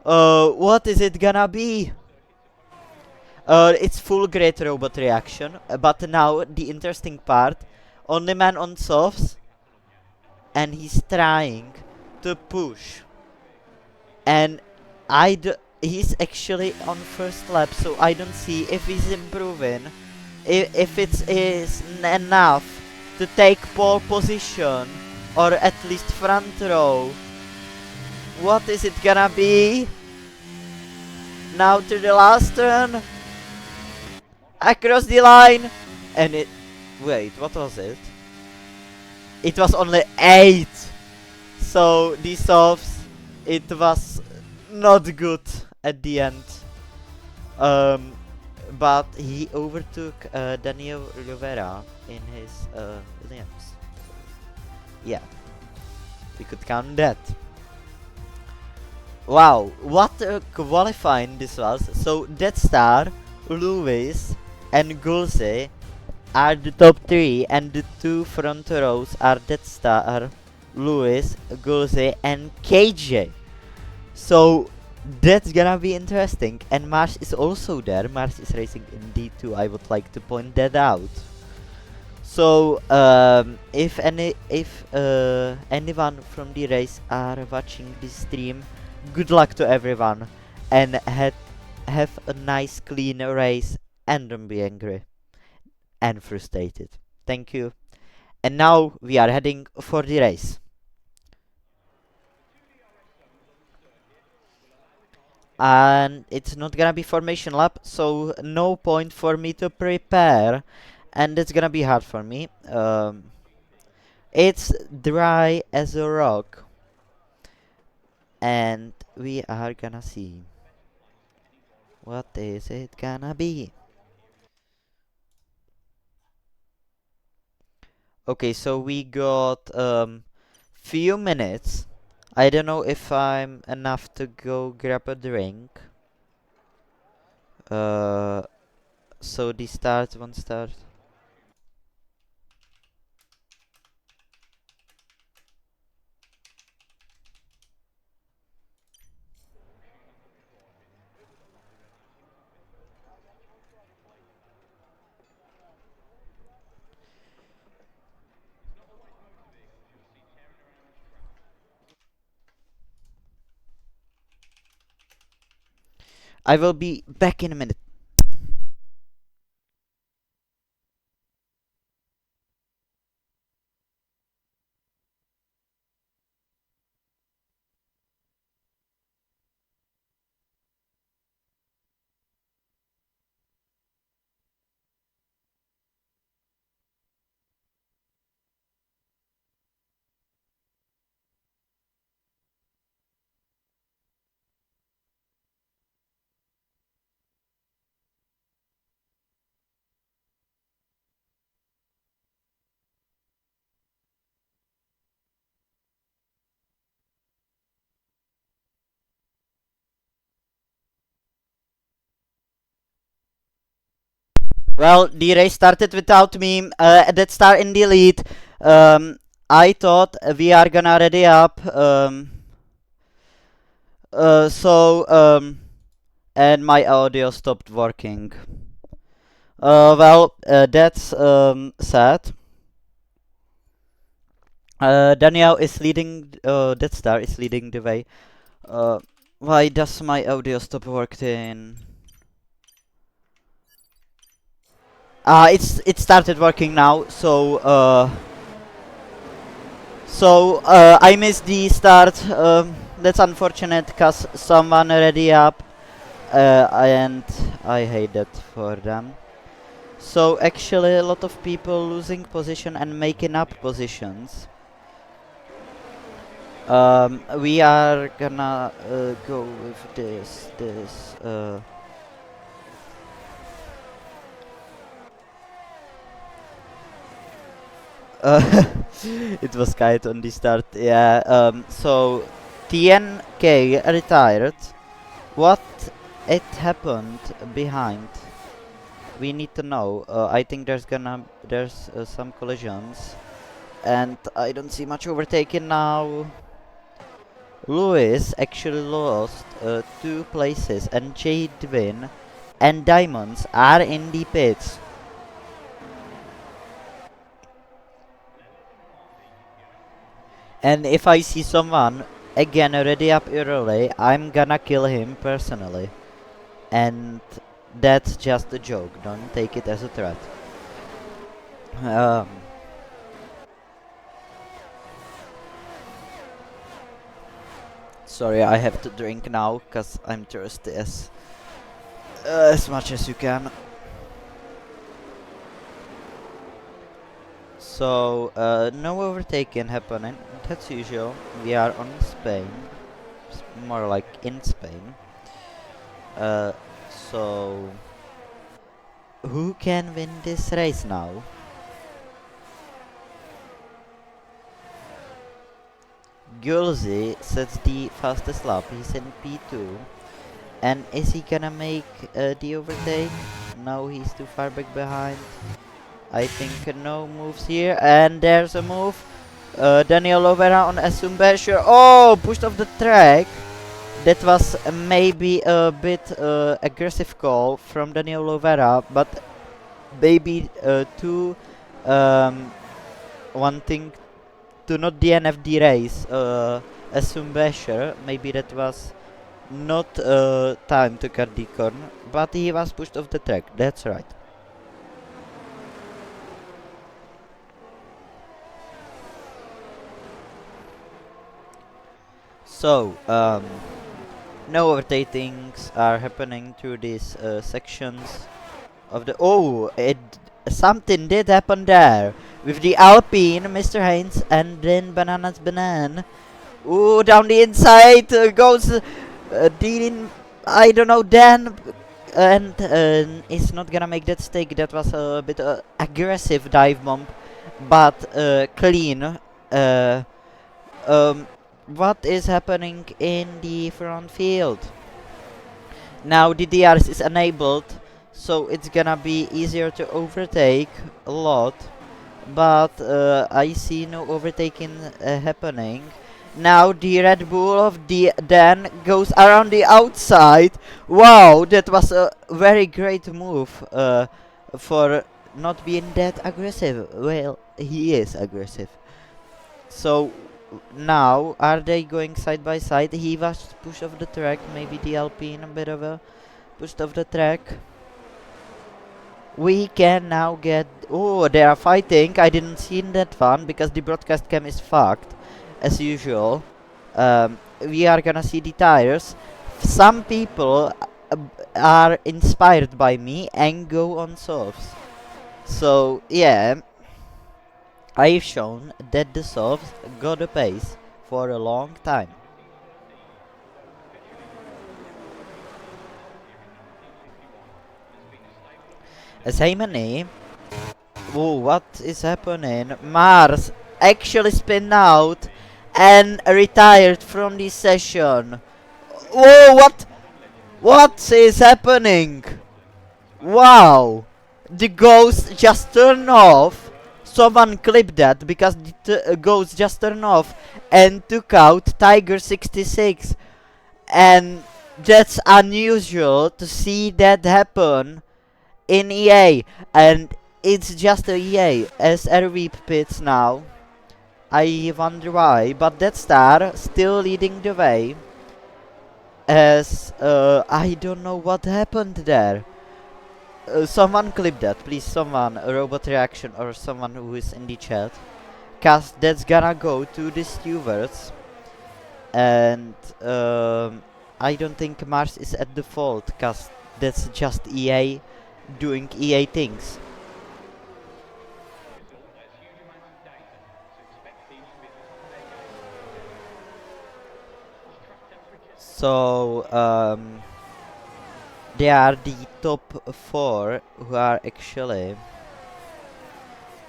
A: What is it gonna be? It's full great robot reaction, but now the interesting part, only man on softs, and he's trying to push, and he's actually on first lap, so I don't see if he's improving, if it is enough to take pole position, or at least front row. What is it gonna be? Now to the last turn. Across the line. And it... Wait, what was it? It was only 8. So, the softs, it was not good at the end. But he overtook Daniel Rivera in his Williams. Yeah, we could count that. Wow, what a qualifying this was. So Death Star, Lewis, and Gulse are the top 3, and the 2 front rows are Death Star, Lewis, Gulse, and KJ. So that's gonna be interesting. And Mars is also there. Mars is racing in D2. I would like to point that out. So if anyone from the race are watching this stream, good luck to everyone, and have a nice clean race, and don't be angry and frustrated. Thank you. And now we are heading for the race. And it's not gonna be formation lap, so no point for me to prepare, and it's gonna be hard for me. It's dry as a rock, and we are gonna see what is it gonna be. Okay, so we got few minutes. I don't know if I'm enough to go grab a drink. Uh, so the start won't start. I will be back in a minute. Well, the race started without me. That start in the lead. I thought we are gonna ready up. And my audio stopped working. That's sad. Daniel is leading. That star is leading the way. Uh, why does my audio stop working? It started working now. I missed the start. That's unfortunate, cause someone already up, and I hate that for them. So actually, a lot of people losing position and making up positions. We are gonna go with this. It was kite on the start. Yeah. So TNK retired. What it happened behind? We need to know. I think there's some collisions, and I don't see much overtaking now. Lewis actually lost 2 places, and Jadwin and Diamonds are in the pits. And if I see someone again already up early, I'm gonna kill him personally. And that's just a joke, don't take it as a threat. Um, Sorry, I have to drink now, cause I'm thirsty as much as you can. So, no overtaking happening. That's usual. We are on Spain. More like in Spain. Uh, so, who can win this race now? Gulzi sets the fastest lap. He's in P2. And is he gonna make the overtake? No, he's too far back behind. I think no moves here. And there's a move. Daniel Lovera on Assumbasher. Oh, pushed off the track. That was maybe a bit aggressive call from Daniel Lovera, but maybe too wanting to not DNF the race. Assumbasher, maybe that was not time to cut the corner, but he was pushed off the track. That's right. So, no overtakings are happening through these sections of the. Oh, something did happen there. with the Alpine, Mr. Haynes, and then Bananas Banan. Ooh, down the inside goes Dean, I don't know, Dan, and is not gonna make that stake. That was a bit aggressive dive bomb, but clean. What is happening in the front field? Now the DRS is enabled, so it's gonna be easier to overtake a lot, but I see no overtaking happening. Now the Red Bull of the Dan goes around the outside. Wow, that was a very great move for not being that aggressive. Well, he is aggressive. So now, are they going side by side? He was pushed off the track. Maybe the Alpine a bit of a pushed off the track. We can now get... Oh, they are fighting. I didn't see that one because the broadcast cam is fucked, as usual. We are gonna see the tires. Some people are inspired by me and go on softs. So, yeah. I've shown that the softs got a pace for a long time. Simony. Oh, what is happening? Mars actually spin out and retired from the session. Whoa, what? What is happening? Wow! The ghost just turned off. Someone clipped that because the ghost just turned off and took out Tiger 66. And that's unusual to see that happen in EA. And it's just a EA as RV pits now. I wonder why, but that star still leading the way. As I don't know what happened there. Someone clip that, please. Someone, a robot reaction or someone who is in the chat, cause that's gonna go to the stewards. And I don't think Mars is at the fault, cause that's just EA doing EA things. So they are the top 4 who are actually...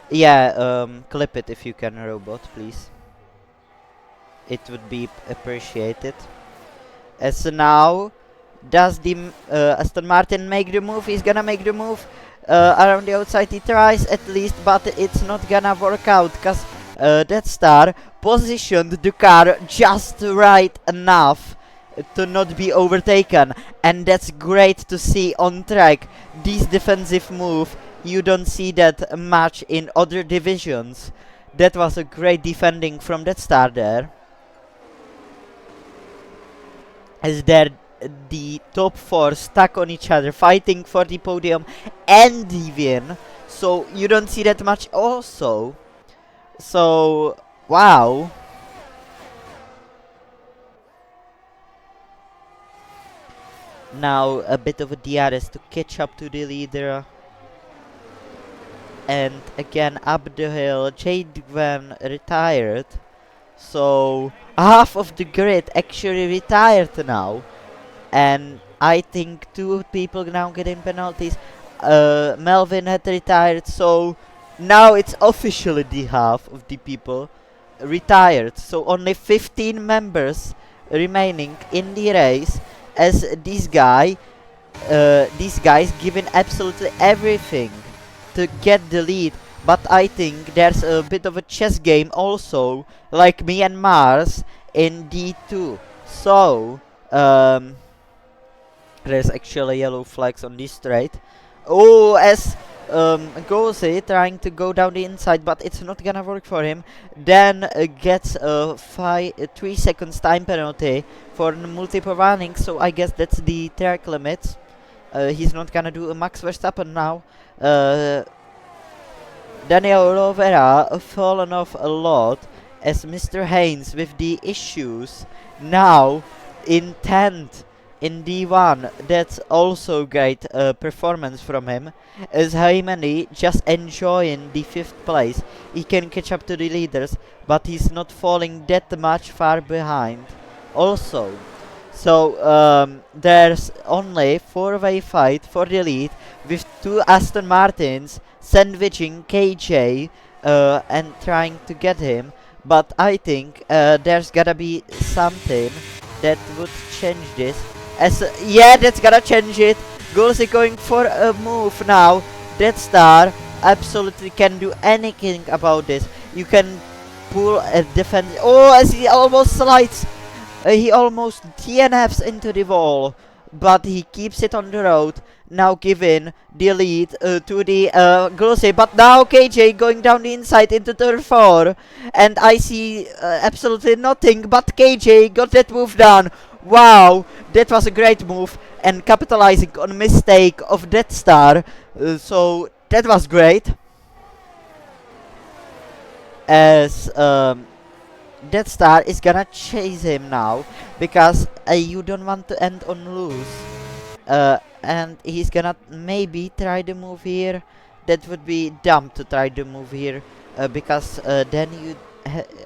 A: Yeah, clip it if you can, robot, please. It would be appreciated. As now, does the Aston Martin make the move? He's gonna make the move around the outside. He tries at least, but it's not gonna work out because that star positioned the car just right enough to not be overtaken, and that's great to see on track. This defensive move, you don't see that much in other divisions. That was a great defending from that star there. As there the top 4 stuck on each other, fighting for the podium and the win. So you don't see that much also. So, wow. Now a bit of a DRS to catch up to the leader. And again up the hill, Jade Gwen retired. So half of the grid actually retired now. And I think 2 people now getting penalties. Melvin had retired, so now it's officially the half of the people retired. So only 15 members remaining in the race, as these guys giving absolutely everything to get the lead. But I think there's a bit of a chess game also, like me and Mars in D2. So there's actually yellow flags on this straight. Oh, as Gose trying to go down the inside, but it's not gonna work for him. Then gets a 3 seconds time penalty for multiple running. So I guess that's the track limits. He's not gonna do a Max Verstappen now. Daniel Rovera fallen off a lot, as Mr. Haynes with the issues now in 10th. in D1, that's also great performance from him, is Haimani just enjoying the 5th place. He can catch up to the leaders, but he's not falling that much far behind also. So there's only 4-way fight for the lead with 2 Aston Martins sandwiching KJ and trying to get him. But I think there's gotta be something that would change this. Yeah, that's gonna change it. Gulsi going for a move now. That star absolutely can do anything about this. You can pull a defense. Oh, as he almost slides. He almost DNFs into the wall, but he keeps it on the road. Now giving the lead to the Gulsi, but now KJ going down the inside into turn 4, and I see absolutely nothing, but KJ got that move done. Wow, that was a great move, and capitalizing on a mistake of that star, so that was great. As that star is gonna chase him now, because you don't want to end on lose. And he's gonna maybe try the move here. That would be dumb to try the move here, because then you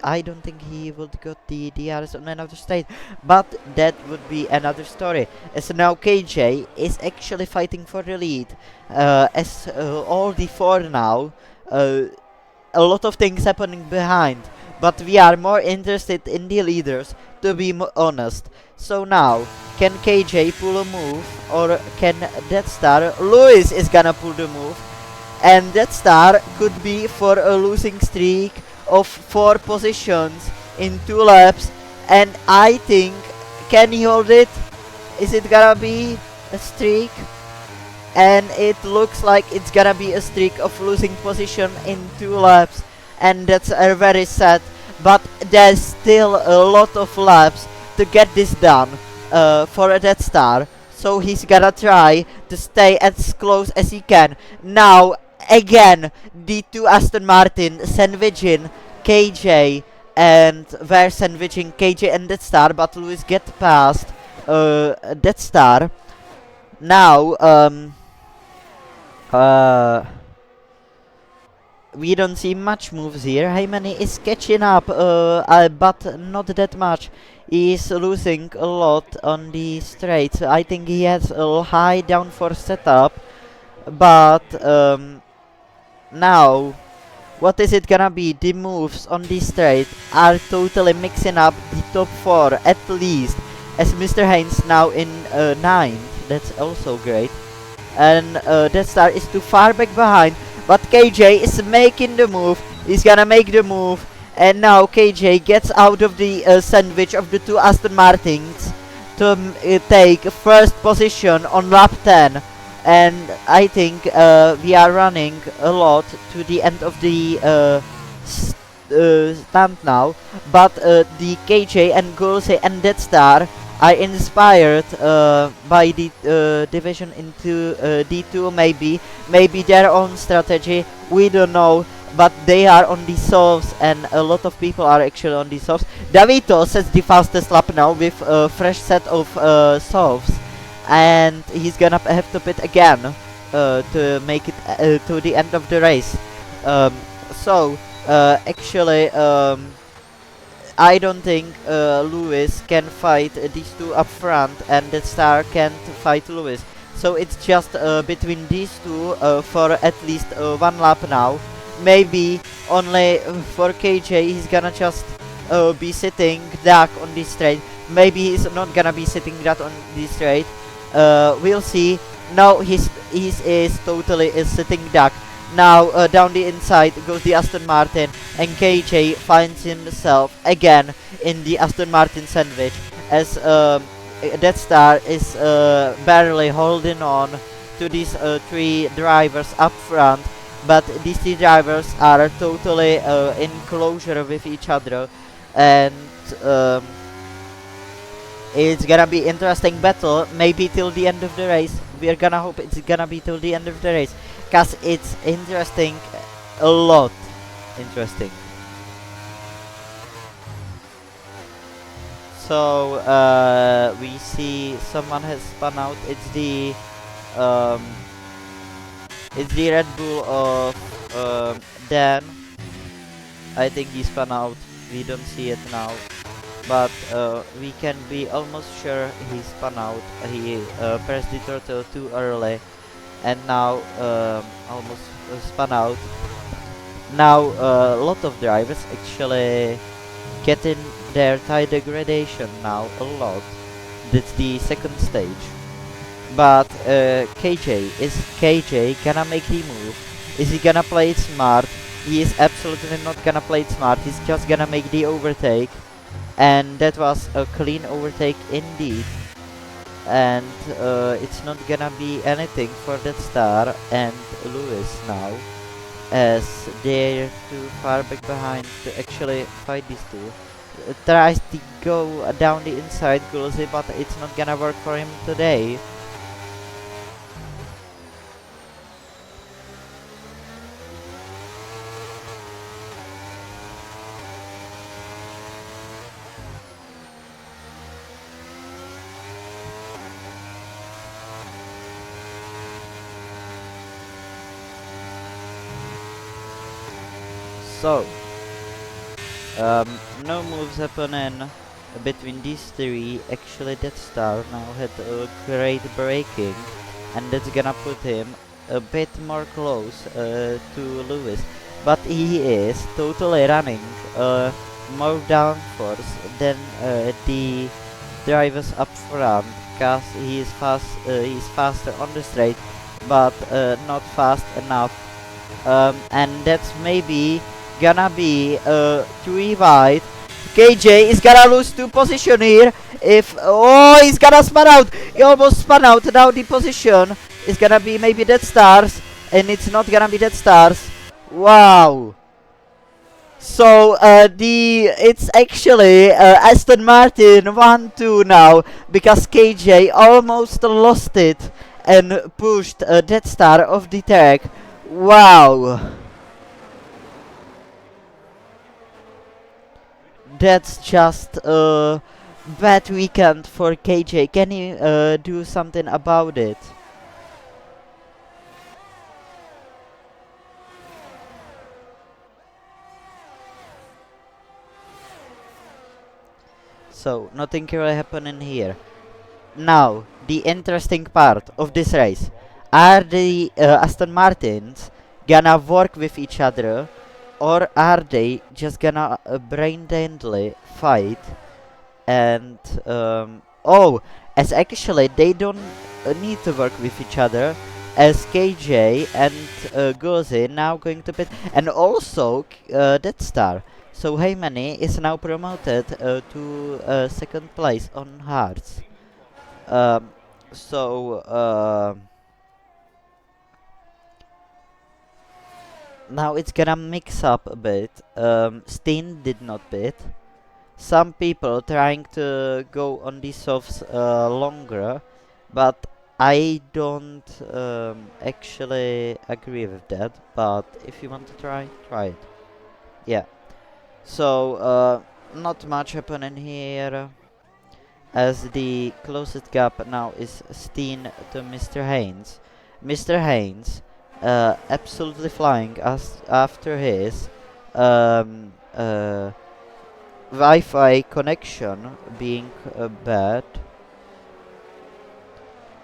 A: I don't think he would get the DRS on another stage, but that would be another story. As now KJ is actually fighting for the lead, as all the 4 now, a lot of things happening behind, but we are more interested in the leaders, to be honest. So now, can KJ pull a move, or can that star? Lewis is gonna pull the move, and that star could be for a losing streak of 4 positions in 2 laps, and I think, can he hold it? Is it gonna be a streak? And it looks like it's gonna be a streak of losing position in 2 laps, and that's very sad, but there's still a lot of laps to get this done for that star, so he's gonna try to stay as close as he can. Now again, the 2 Aston Martin sandwiching KJ, and we're sandwiching KJ and that star, but Lewis get past that star. Now we don't see much moves here. Haimani is catching up, but not that much. He's losing a lot on the straights. I think he has a high downforce setup, but now, what is it gonna be? The moves on the straight are totally mixing up the top 4 at least, as Mr. Haynes now in 9th. That's also great. And that star is too far back behind, but KJ is making the move. He's gonna make the move, and now KJ gets out of the sandwich of the 2 Aston Martins to take first position on lap 10. And I think we are running a lot to the end of the stand now, but the KJ and Gulsi and that star are inspired by the division into D2, maybe their own strategy, we don't know, but they are on the softs, and a lot of people are actually on the softs. Davito sets the fastest lap now with a fresh set of softs, and he's gonna have to pit again to make it to the end of the race. Actually, I don't think Lewis can fight these 2 up front, and that star can't fight Lewis. So it's just between these 2 for at least 1 lap now. Maybe only for KJ he's gonna just be sitting duck on this straight. Maybe he's not gonna be sitting duck on this straight. We'll see. No, he is totally sitting duck. Now down the inside goes the Aston Martin, and KJ finds himself again in the Aston Martin sandwich, as that star is barely holding on to these 3 drivers up front, but these 3 drivers are totally in closure with each other, and it's gonna be interesting battle, maybe till the end of the race. We're gonna hope it's gonna be till the end of the race, cause it's interesting, a lot interesting. So we see someone has spun out. Um, it's the Red Bull of Dan. I think he spun out. We don't see it now, but we can be almost sure he spun out. He pressed the throttle too early, and now almost spun out. Now a lot of drivers actually get in their tire degradation now a lot. That's the second stage. But is KJ gonna make the move? Is he gonna play it smart? He is absolutely not gonna play it smart. He's just gonna make the overtake. And that was a clean overtake indeed. And it's not gonna be anything for that star and Lewis now, as they're too far back behind to actually fight these two. Tries to go down the inside Gulzy, but it's not gonna work for him today. So, no moves happening between these three. Actually, that star now had a great braking, and that's gonna put him a bit more close to Lewis. But he is totally running more downforce than the drivers up front, cause he is he's faster on the straight, but not fast enough. And that's maybe gonna be 3 wide. KJ is gonna lose 2 position here. He's gonna spun out. He almost spun out. Now the position is gonna be maybe Dead Stars, and it's not gonna be Dead Stars. Wow. So it's actually Aston Martin 1-2 now, because KJ almost lost it and pushed Dead Star off the track. Wow. That's just a bad weekend for KJ. Can he do something about it? So, nothing really happening here. Now, the interesting part of this race. Are the Aston Martins gonna work with each other, or are they just gonna brain-deadly fight? And as actually they don't need to work with each other, as KJ and Gozi now going to pit, and also Death Star. So Heymani is now promoted to second place on Hearts. Um, so now it's gonna mix up a bit. Steen did not pit. Some people trying to go on these softs longer, but I don't actually agree with that. But if you want to try it. Yeah. So not much happening here, as the closest gap now is Steen to Mr. Haynes. Mr. Haynes absolutely flying as after his Wi-Fi connection being bad.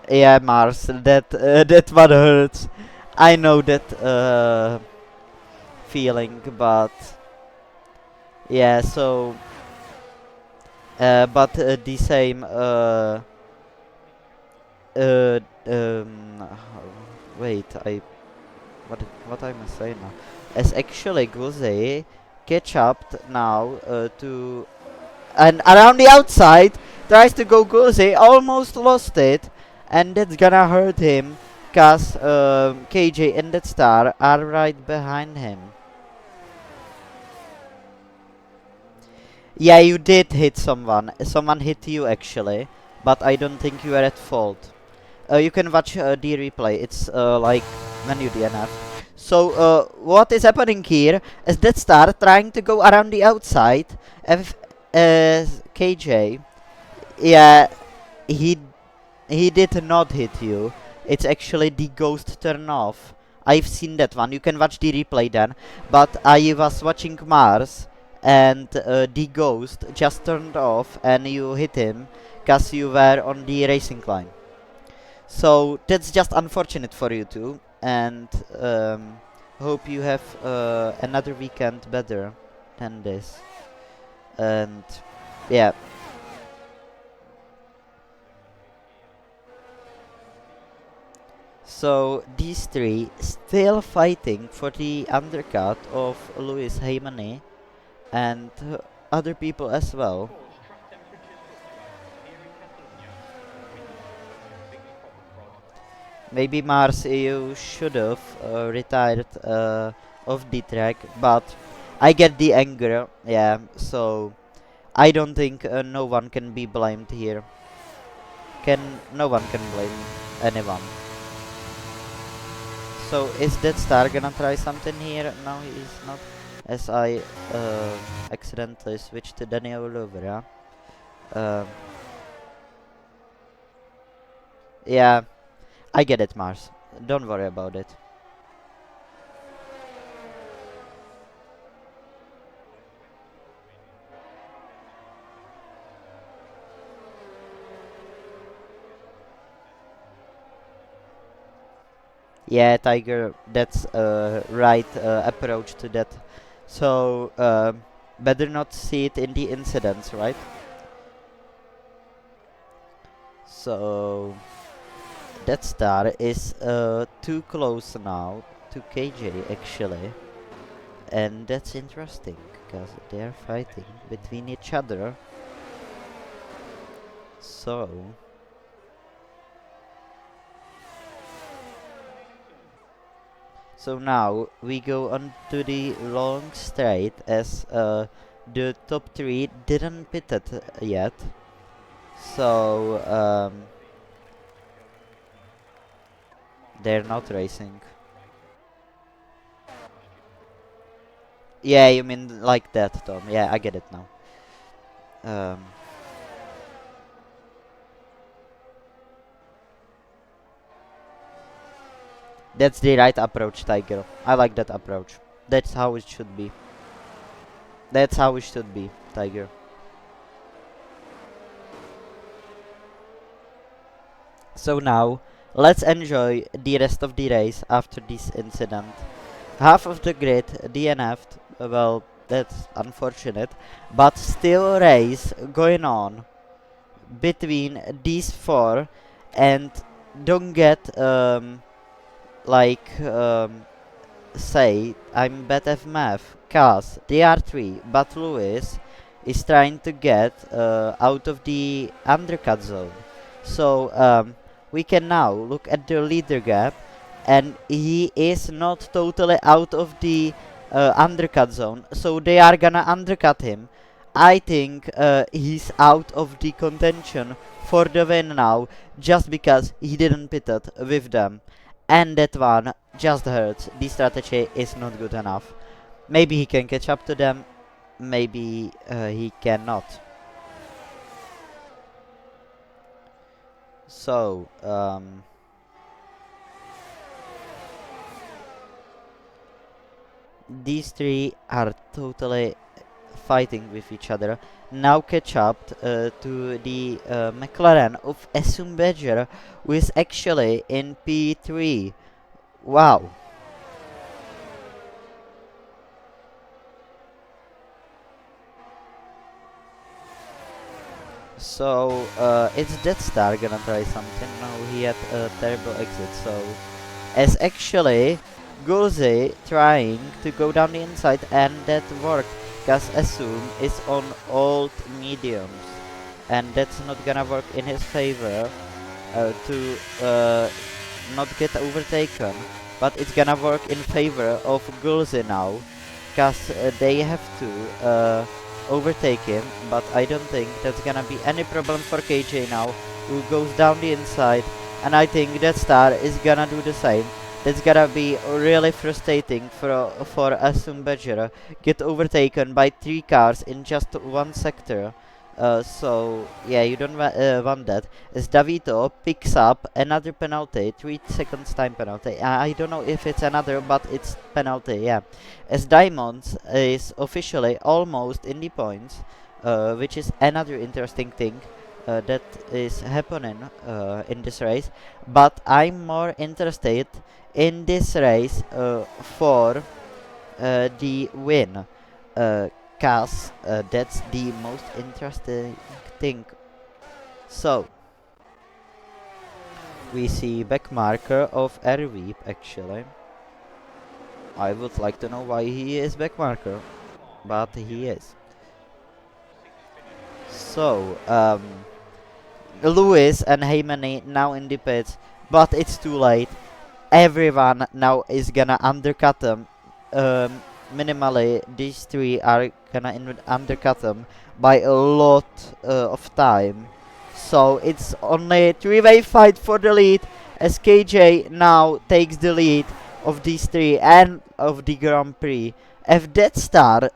A: Yeah, Mars, that one hurts. I know that feeling, but yeah. So, but the same. Wait, what I must say now? As actually Gose catch up now to, and around the outside tries to go Gose, almost lost it, and that's gonna hurt him, cause KJ and that star are right behind him. Yeah, you did hit someone. Someone hit you actually, but I don't think you are at fault. You can watch the replay. It's like menu DNF. So what is happening here is that star trying to go around the outside, as KJ Yeah, he he did not hit you. It's actually the ghost turn off. I've seen that one. You can watch the replay then. But I was watching Mars, and the ghost just turned off, and you hit him because you were on the racing line. So that's just unfortunate for you two, and hope you have another weekend better than this. And yeah. So these three still fighting for the undercut of Louis Heymane and other people as well.
B: Of course, track temperatures fluctuate. Here in Catalonia, the wind is the biggest problem for our
A: Maybe Mars, you should have retired off the track, but I get the anger. Yeah, so I don't think no one can be blamed here. No one can blame anyone. So is that star gonna try something here? No, he is not. As I accidentally switched to Daniel Oliveira. Yeah, I get it, Mars. Don't worry about it. Yeah, Tiger, that's right approach to that. So, better not see it in the incidents, right? So, that star is too close now to KJ actually. And that's interesting, because they're fighting between each other. So, so now we go on to the long straight, as the top three didn't pit it yet. So they're not racing. Yeah, you mean like that, Tom? Yeah, I get it now. Um, that's the right approach, Tiger. I like that approach. That's how it should be. That's how it should be, Tiger. So now, let's enjoy the rest of the race after this incident. Half of the grid DNF'd, well, that's unfortunate, but still race going on between these four, and don't get like say I'm bad at math, cause they are three, but Lewis is trying to get out of the undercut zone. So we can now look at the leader gap, and he is not totally out of the undercut zone, so they are gonna undercut him. I think he's out of the contention for the win now, just because he didn't pit it with them, and that one just hurts. The strategy is not good enough. Maybe he can catch up to them, maybe he cannot. So, these three are totally fighting with each other. Now catch up to the McLaren of Asum Badger, who is actually in P3. Wow. So it's Deathstar gonna try something. No, he had a terrible exit. So as actually Gulze trying to go down the inside, and that worked, because Assume is on old mediums, and that's not gonna work in his favor to not get overtaken, but it's gonna work in favor of Gulze now, because they have to overtake him, but I don't think that's gonna be any problem for KJ now, who goes down the inside, and I think that star is gonna do the same. That's gonna be really frustrating for Asum Badger, get overtaken by 3 cars in just one sector. So yeah, you don't want that. As Davito picks up another penalty, 3 seconds time penalty. I don't know if it's another, but it's penalty. Yeah, as Diamonds is officially almost in the points, which is another interesting thing that is happening in this race. But I'm more interested in this race for the win. Cause that's the most interesting thing. So we see back marker of Erweep actually. I would like to know why he is back marker, but he is. So Lewis and Heymani now in the pits, but it's too late. Everyone now is gonna undercut them. Minimally, these three are gonna undercut them by a lot of time. So it's only a three-way fight for the lead, as KJ now takes the lead of these three and of the Grand Prix. If that star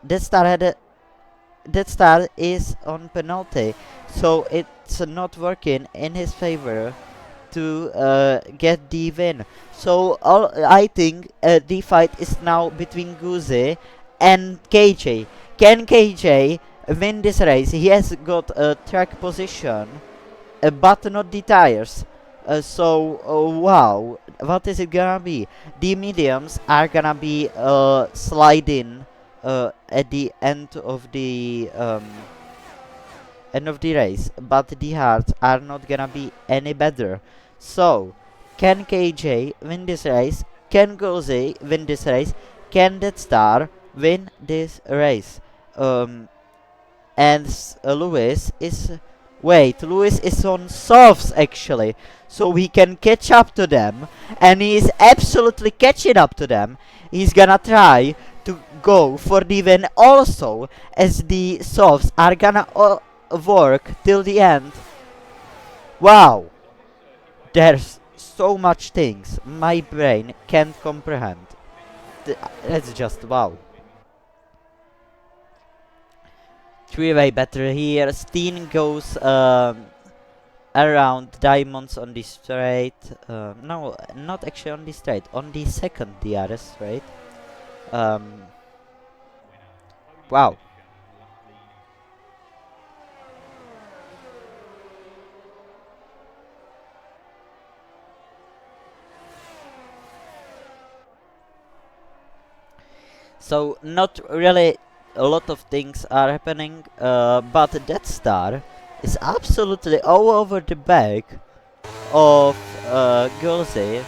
A: is on penalty, so it's not working in his favor to get the win. So I think the fight is now between Guze and KJ. Can KJ win this race? He has got a track position, but not the tires. Wow, what is it gonna be? The mediums are gonna be sliding at the end of the race, but the hards are not gonna be any better. So, can KJ win this race? Can Goze win this race? Can that star win this race? And Lewis is... Wait, Lewis is on softs actually, so he can catch up to them, and he is absolutely catching up to them. He's gonna try to go for the win also, as the softs are gonna work till the end. Wow, there's so much things my brain can't comprehend. That's just wow. Three-way battle here. Steen goes around Diamonds on the straight. No, not actually on the straight. On the second DRS straight. Wow. So not really a lot of things are happening, but that star is absolutely all over the back of Gulze,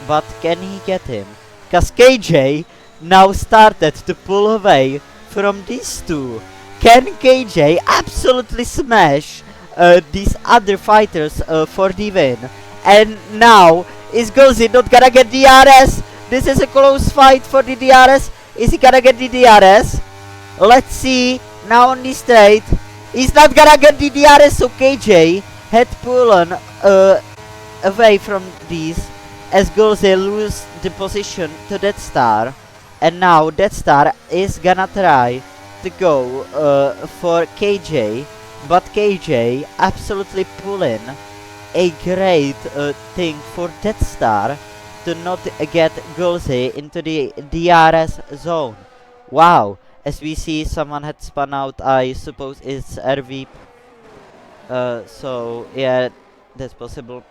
A: but can he get him? Cause KJ now started to pull away from these two. Can KJ absolutely smash these other fighters for the win? And now, is Gulze not gonna get DRS? This is a close fight for the DRS. Is he gonna get the DRS? Let's see. Now on the straight. He's not gonna get the DRS, so KJ had pullen away from these, as Gulze lose the position to that star. And now that star is gonna try to go for KJ, but KJ absolutely pulling a great thing for that star to not get Gulze into the DRS zone. Wow, as we see someone had spun out, I suppose it's RV. So yeah, that's possible.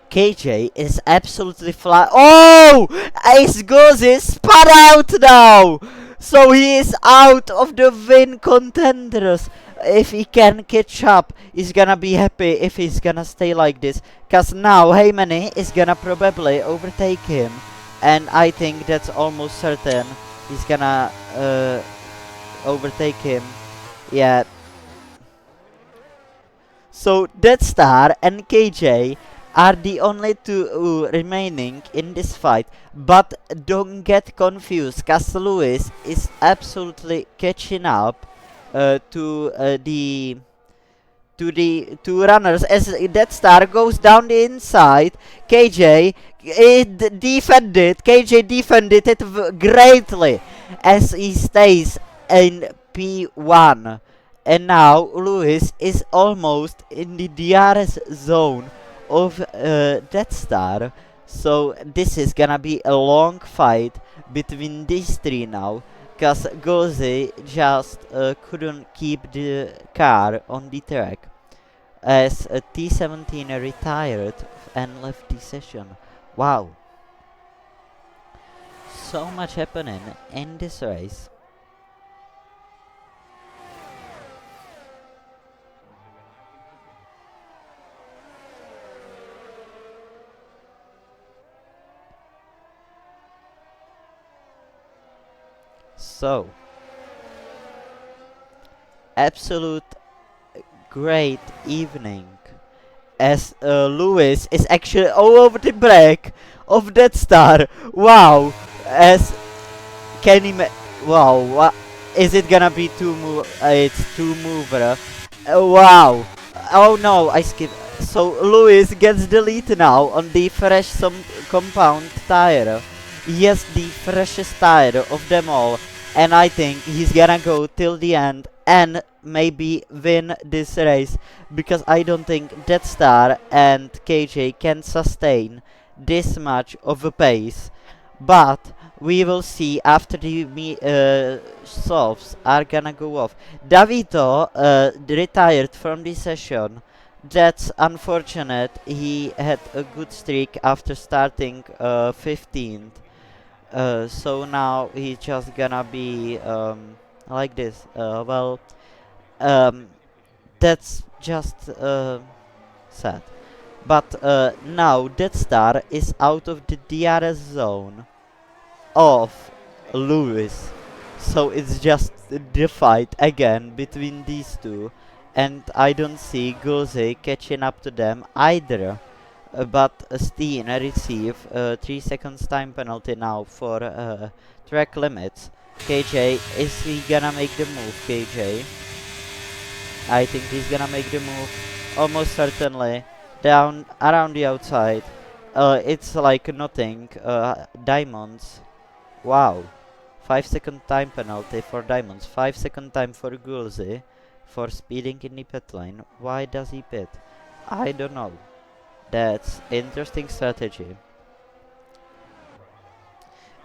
A: KJ is absolutely fly. Oh! Ace Gulze spun out now! So he is out of the win contenders. If he can catch up, he's gonna be happy if he's gonna stay like this. Cause now Heymani is gonna probably overtake him. And I think that's almost certain. He's gonna overtake him. Yeah. So that star and KJ are the only two remaining in this fight, but don't get confused, cause Lewis is absolutely catching up to the two runners, as that star goes down the inside. KJ it defended, KJ defended it greatly as he stays in P1. And now Lewis is almost in the DRS zone of Death Star. So this is gonna be a long fight between these three now, cause Gozzi just couldn't keep the car on the track as T17 retired and left the session. Wow, so much happening in this race. So, absolute great evening as Lewis is actually all over the back of that star. Wow, as can wow, is it gonna be it's two mover. Wow. Oh no, I skipped. So Lewis gets the lead now on the fresh compound tire. He has the freshest tire of them all, and I think he's gonna go till the end and maybe win this race, because I don't think Death Star and KJ can sustain this much of a pace. But we will see after the solves are gonna go off. Davito retired from the session. That's unfortunate. He had a good streak after starting 15th. So now he's just gonna be like this. Um, that's just sad. But now Death Star is out of the DRS zone of Lewis. So it's just the fight again between these two. And I don't see Gose catching up to them either. But Steen receive 3 seconds time penalty now for track limits. KJ, is he gonna make the move, KJ? I think he's gonna make the move, almost certainly. Down around the outside. It's like nothing. Diamonds. Wow. 5 second time penalty for Diamonds. 5 second time for Gulzi for speeding in the pit lane. Why does he pit? I don't know. That's interesting strategy.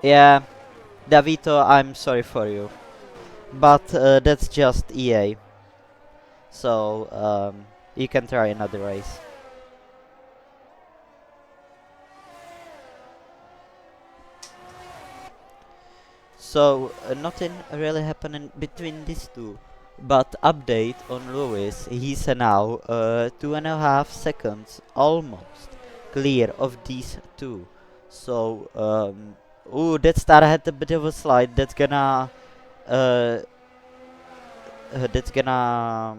A: Yeah, Davito, I'm sorry for you. But that's just EA. So you can try another race. So nothing really happening between these two. But update on Lewis, he's now 2.5 seconds almost clear of these two. So ooh, that star had a bit of a slide. Uh, that's gonna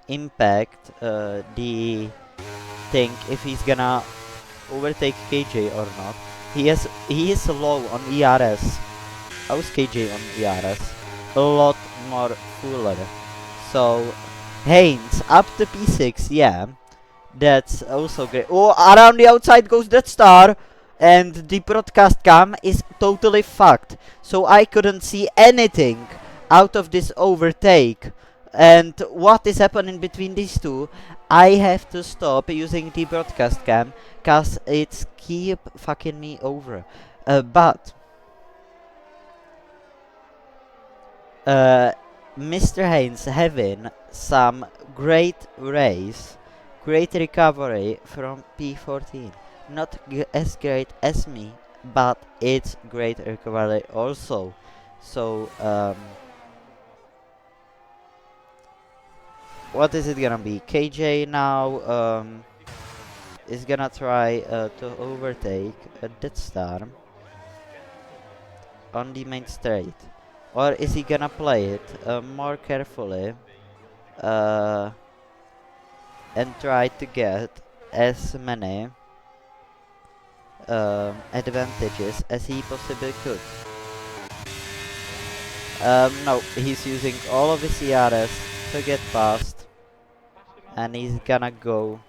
A: impact the thing if he's gonna overtake KJ or not. He is low on ERS. How's KJ on ERS? A lot more fuller. So Haynes up to P6, yeah. That's also great. Oh, around the outside goes that star. And the broadcast cam is totally fucked. So I couldn't see anything out of this overtake. And what is happening between these two? I have to stop using the broadcast cam, cause it's keep fucking me over. But Mr. Haynes having some great race, great recovery from P14. Not as great as me, but it's great recovery also. So what is it gonna be? KJ now is gonna try to overtake Death Star on the main straight. Or is he gonna play it more carefully and try to get as many advantages as he possibly could? No, he's using all of his ERS to get past, and he's gonna go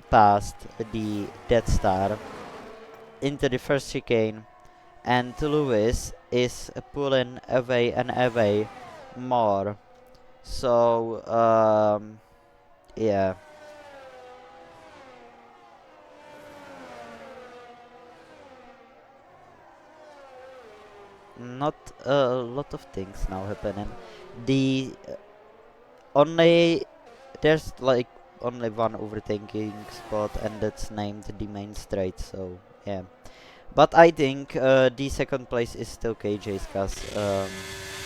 A: past the Death Star. into the first chicane, and Lewis is pulling away and away more. So yeah, not a lot of things now happening. The only there's like only one overtaking spot, and that's named the main straight. So yeah, but I think the second place is still KJ's, cause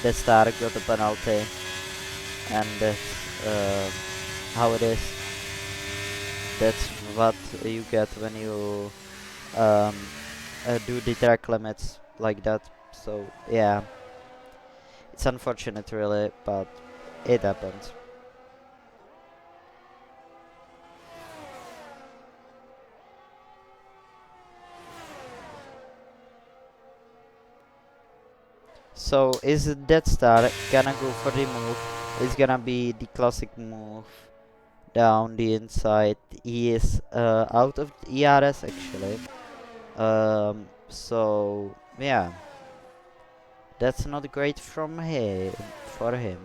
A: the star got a penalty, and that's how it is. That's what you get when you um, do the track limits like that. So yeah, it's unfortunate really, but it happens. So is that star gonna go for the move? It's gonna be the classic move down the inside. He is out of the ERS actually. So yeah, that's not great from him for him,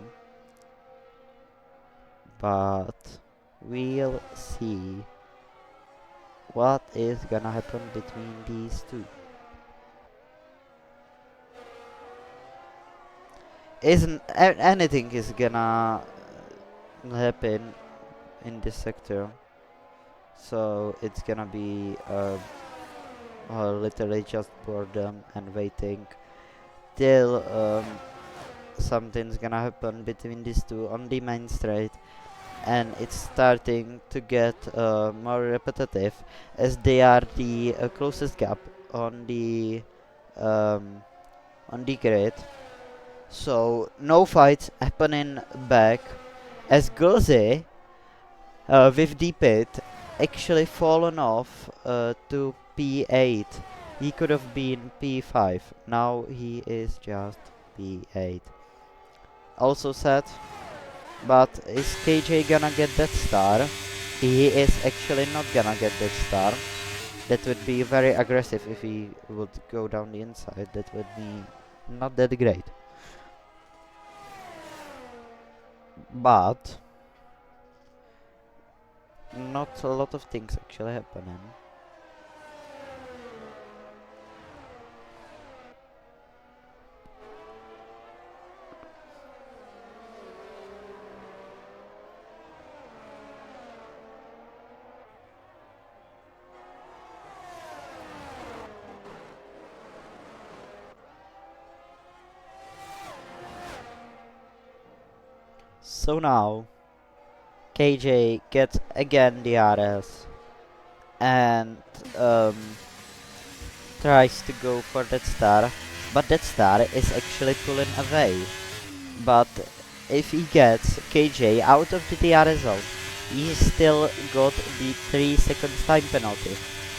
A: but we'll see what is gonna happen between these two. Isn't anything is gonna happen in this sector, so it's gonna be literally just boredom and waiting till something's gonna happen between these two on the main straight, and it's starting to get more repetitive as they are the closest gap um, on the grid. So no fights happening back as Gose with the pit actually fallen off to P8. He could have been P5. Now he is just P8. Also sad, but is KJ gonna get that star? He is actually not gonna get that star. That would be very aggressive if he would go down the inside. That would be not that great. But not a lot of things actually happening. So now KJ gets again the RS and um, tries to go for that star, but that star is actually pulling away. But if he gets KJ out of the DRS zone, he still got the 3 seconds time penalty.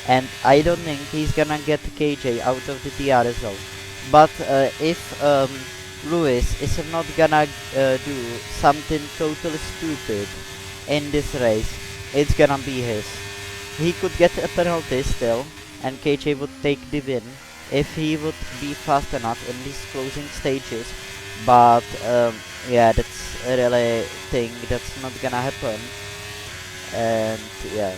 A: And I don't think he's gonna get KJ out of the DRS zone. But if Lewis is not gonna do something totally stupid in this race, it's gonna be his. He could get a penalty still, and KJ would take the win if he would be fast enough in these closing stages. But yeah, that's a really thing that's not gonna happen. And yeah.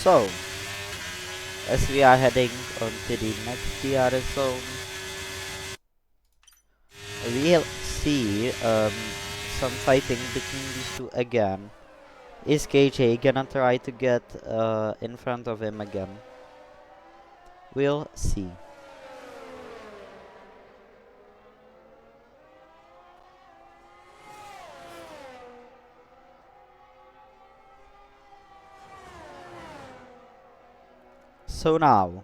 A: So, as we are heading on to the next DRS zone, we'll see some fighting between these two again. Is KJ gonna try to get in front of him again? We'll see. So now,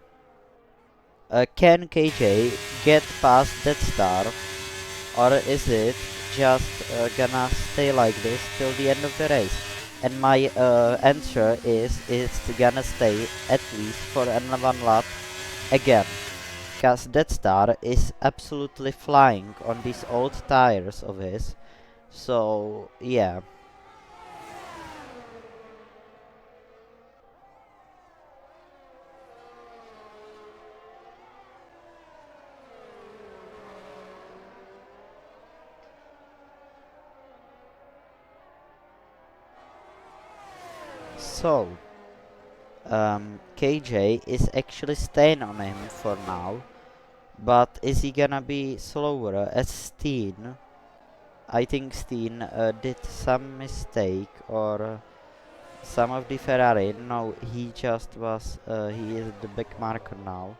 A: can KJ get past that star, or is it just gonna stay like this till the end of the race? and my answer is it's gonna stay at least for one lap again, because that star is absolutely flying on these old tires of his. So yeah. So KJ is actually staying on him for now, but is he gonna be slower as Steen? I think Steen did some mistake, or some of the Ferrari. No, he just was. He is the back marker now,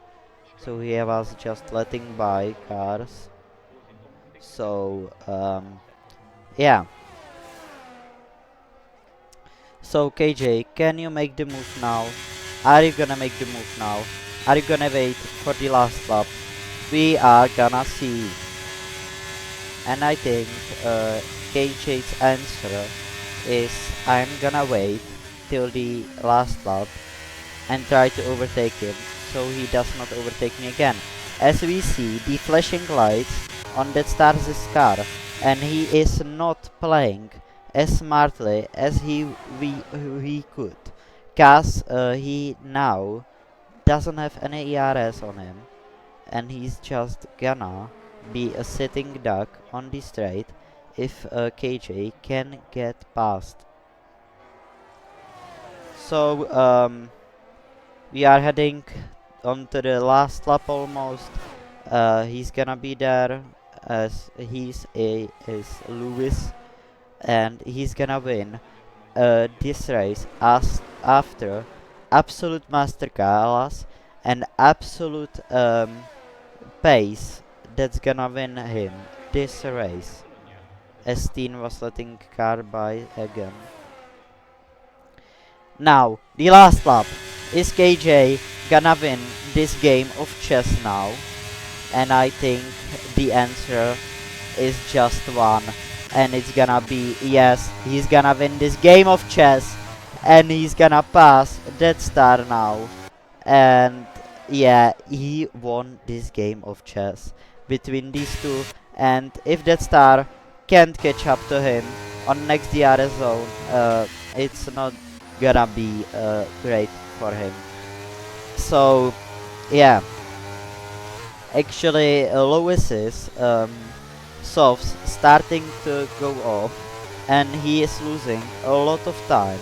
A: so he was just letting by cars. So yeah. So KJ, can you make the move now? Are you gonna make the move now? Are you gonna wait for the last lap? We are gonna see. And I think KJ's answer is I'm gonna wait till the last lap and try to overtake him so he does not overtake me again. As we see the flashing lights on that Stars' car, and he is not playing as smartly as he could, cause he now doesn't have any ERS on him, and he's just gonna be a sitting duck on the straight if KJ can get past. So we are heading on to the last lap almost. He's gonna be there as is Lewis, and he's gonna win this race as after absolute masterclass and absolute pace that's gonna win him this race. As Steen was letting car by again. Now, the last lap. Is KJ gonna win this game of chess now? And I think the answer is just one. And it's gonna be yes, he's gonna win this game of chess. And he's gonna pass that star now. And yeah, he won this game of chess between these two. And if that star can't catch up to him on next DRS zone, it's not gonna be great for him. So yeah, actually Lewis's softs starting to go off, and he is losing a lot of time,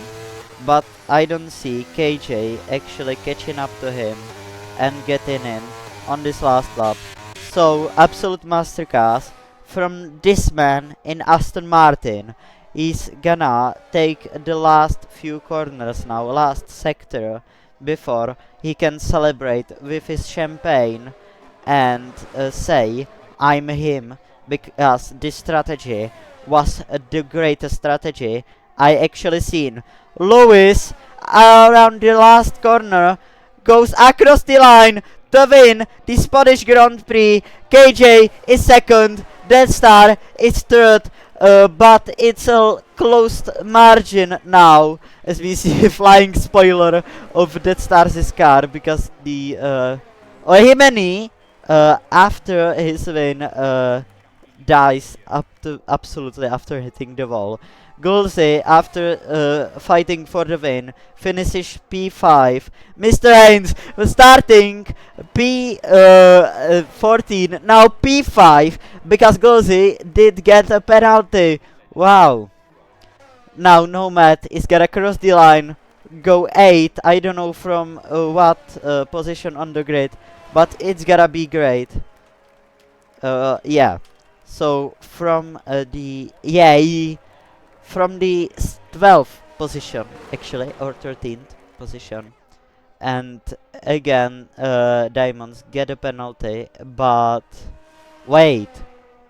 A: but I don't see KJ actually catching up to him and getting in on this last lap. So absolute masterclass from this man in Aston Martin. He's gonna take the last few corners now, last sector, before he can celebrate with his champagne and say I'm him, because this strategy was the greatest strategy I actually seen. Lewis around the last corner goes across the line to win the Spanish Grand Prix. KJ is second, Death Star is third, but it's a closed margin now, as we see a flying spoiler of Death Star's car, because the Ohimeni, after his win, dies up to absolutely after hitting the wall. Gulse, after fighting for the win, finishes P5. Mr. Haynes was starting P14, now P5, because Gulse did get a penalty. Wow. Now Nomad is gonna cross the line, go 8. I don't know from what position on the grid, but it's gonna be great. Yeah. So from from the 12th position actually, or 13th position, and again Diamonds get a penalty, but wait,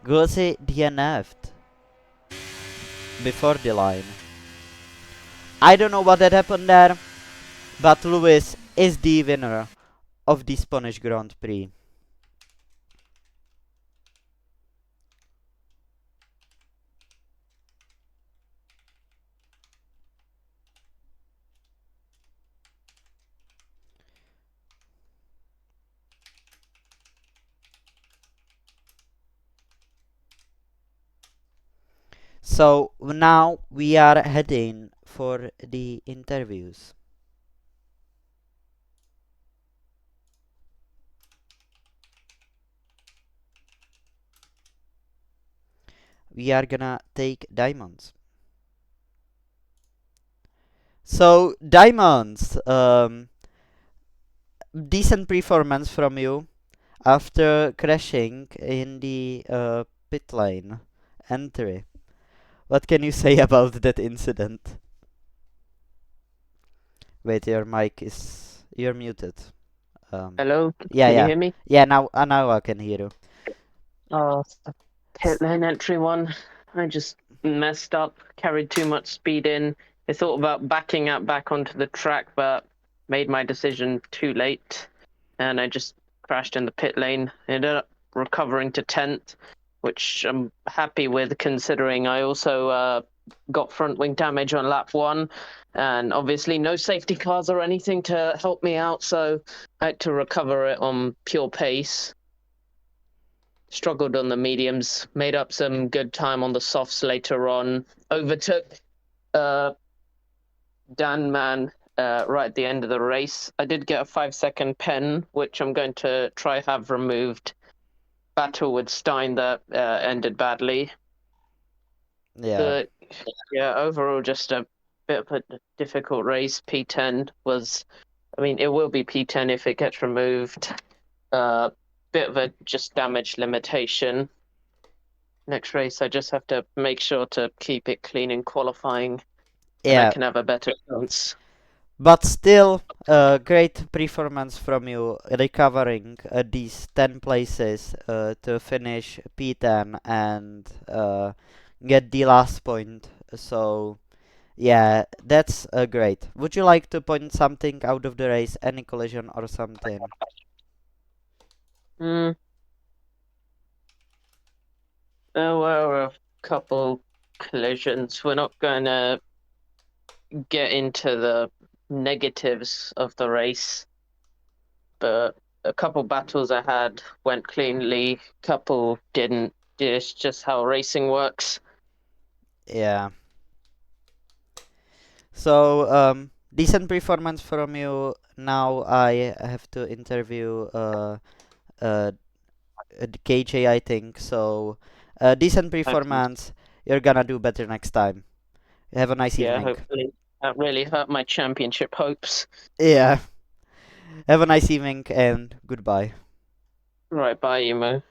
A: Gulse DNF'd before the line. I don't know what had happened there, but Lewis is the winner of the Spanish Grand Prix. So now we are heading for the interviews. We are gonna take diamonds. So diamonds, decent performance from you after crashing in the pit lane entry. What can you say about that incident? Wait, your mic is you're muted.
C: Hello,
A: Yeah,
C: can you
A: yeah,
C: hear me?
A: yeah. Now I can hear you.
C: The pit lane entry one. I just messed up, carried too much speed in. I thought about backing up back onto the track, but made my decision too late, and I just crashed in the pit lane. Ended up recovering to 10th, which I'm happy with considering I also got front wing damage on lap one, and obviously no safety cars or anything to help me out, so I had to recover it on pure pace. Struggled on the mediums, made up some good time on the softs later on. Overtook uh, Dan Man right at the end of the race. I did get a 5 second pen, which I'm going to try have removed. Battle with Stein that ended badly.
A: Yeah,
C: But yeah, overall, just a bit of a difficult race. P10 was, I mean, it will be P10 if it gets removed. Bit of a just damage limitation. Next race, I just have to make sure to keep it clean in qualifying, and I
A: yeah.
C: can have a better chance.
A: But still, great performance from you, recovering these 10 places to finish P10 and get the last point. So, yeah, that's great. Would you like to point something out of the race, any collision or something?
C: Mm, there were a couple collisions. We're not going to get into the negatives of the race, but a couple battles I had went cleanly, couple didn't. It's just how racing works.
A: Yeah. So, decent performance from you. Now I have to interview uh, KJ, I think. So, decent
C: Hopefully,
A: performance. You're gonna do better next time. Have a nice
C: yeah,
A: evening.
C: hopefully. That really hurt my championship hopes.
A: Yeah. Have a nice evening and goodbye.
C: Right, bye, Emo.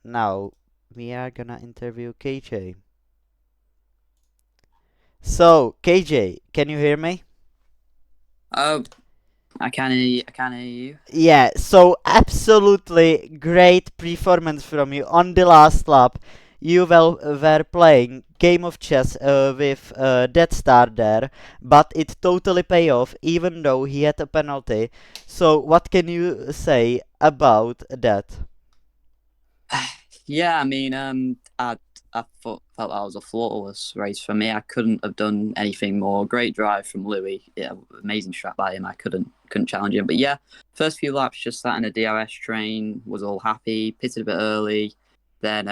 A: Now, we are gonna interview KJ. So, KJ, can you hear me?
D: Oh, I can hear you.
A: Yeah, so absolutely great performance from you on the last lap. You were playing game of chess with Death Star there, but it totally paid off even though he had a penalty. So what can you say about that?
D: Yeah, I mean, I felt that was a flawless race for me. I couldn't have done anything more. Great drive from Louis. Yeah, amazing strat by him. I couldn't challenge him. But yeah, first few laps just sat in a DRS train. Was all happy. Pitted a bit early. Then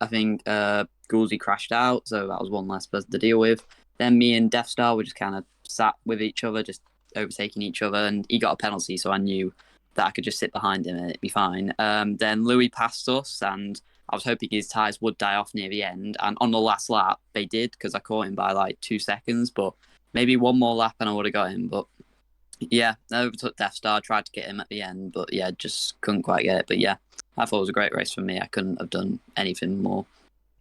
D: I think Goolsy crashed out, so that was one less person to deal with. Then me and Death Star were just kind of sat with each other, just overtaking each other, and he got a penalty, so I knew that I could just sit behind him and it'd be fine. Then Louis passed us, and I was hoping his tyres would die off near the end. And on the last lap, they did because I caught him by like 2 seconds. But maybe one more lap and I would have got him. But yeah, I overtook Death Star, tried to get him at the end, but yeah, just couldn't quite get it. But yeah, I thought it was a great race for me. I couldn't have done anything more.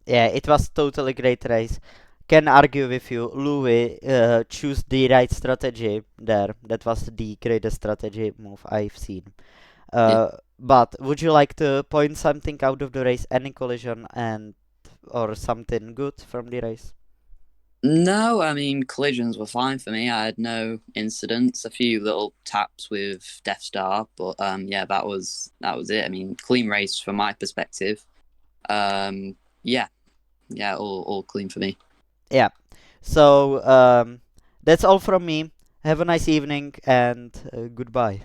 A: Yeah, it was totally great race. Can argue with you. Louis choose the right strategy there. That was the greatest strategy move I've seen.
D: Yeah.
A: But would you like to point something out of the race, any collision and or something good from the race?
D: No, I mean collisions were fine for me. I had no incidents, a few little taps with Death Star, but yeah, that was it. I mean, clean race from my perspective. Yeah, yeah, all clean for me.
A: Yeah. So that's all from me. Have a nice evening and goodbye.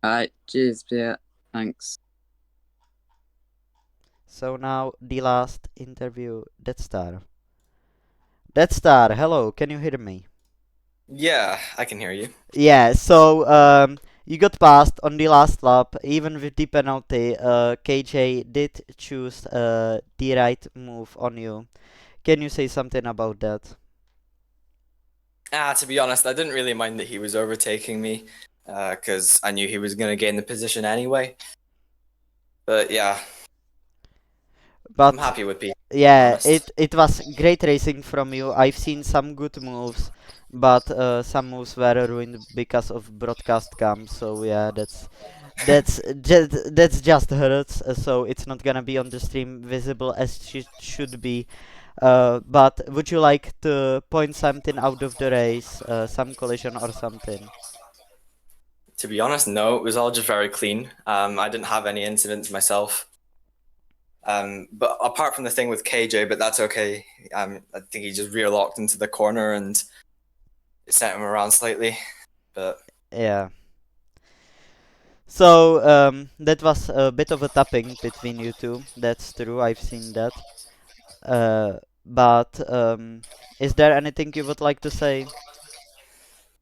D: All right, cheers, yeah, thanks.
A: So now the last interview, Death Star. Death Star, hello, can you hear me?
E: Yeah, I can hear you.
A: Yeah, so you got passed on the last lap, even with the penalty. KJ did choose the right move on you. Can you say something about that?
E: To be honest, I didn't really mind that he was overtaking me, because I knew he was going to gain the position anyway. But yeah, I'm
A: But
E: happy with Pete, to be
A: yeah,
E: honest.
A: it was great racing from you. I've seen some good moves, but some moves were ruined because of broadcast cam. So yeah, that's just hurts. So it's not gonna be on the stream visible as it should be. But would you like to point something out of the race, some collision or something?
E: To be honest, no, it was all just very clean. I didn't have any incidents myself. But apart from the thing with KJ, but that's okay. I think he just rear locked into the corner and it sent him around slightly. But
A: Yeah. So that was a bit of a tapping between you two. That's true. I've seen that. But is there anything you would like to say?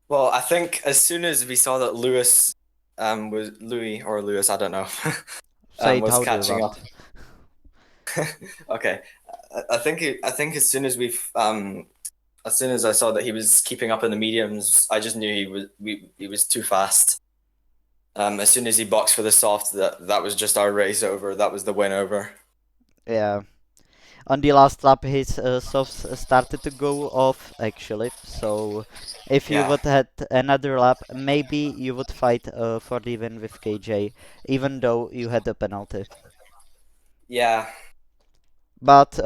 E: well, I think as soon as we saw that Lewis, was Lewis, I don't know,
A: Say it
E: was
A: how do you
E: catching up.
A: want.
E: Okay, I think as soon as I saw that he was keeping up in the mediums, I just knew he was too fast. As soon as he boxed for the soft, that was just our race over. That was the win over.
A: Yeah. On the last lap, his softs started to go off actually. So if you
E: Yeah,
A: would had another lap, maybe you would fight for the win with KJ, even though you had a penalty.
E: yeah.
A: But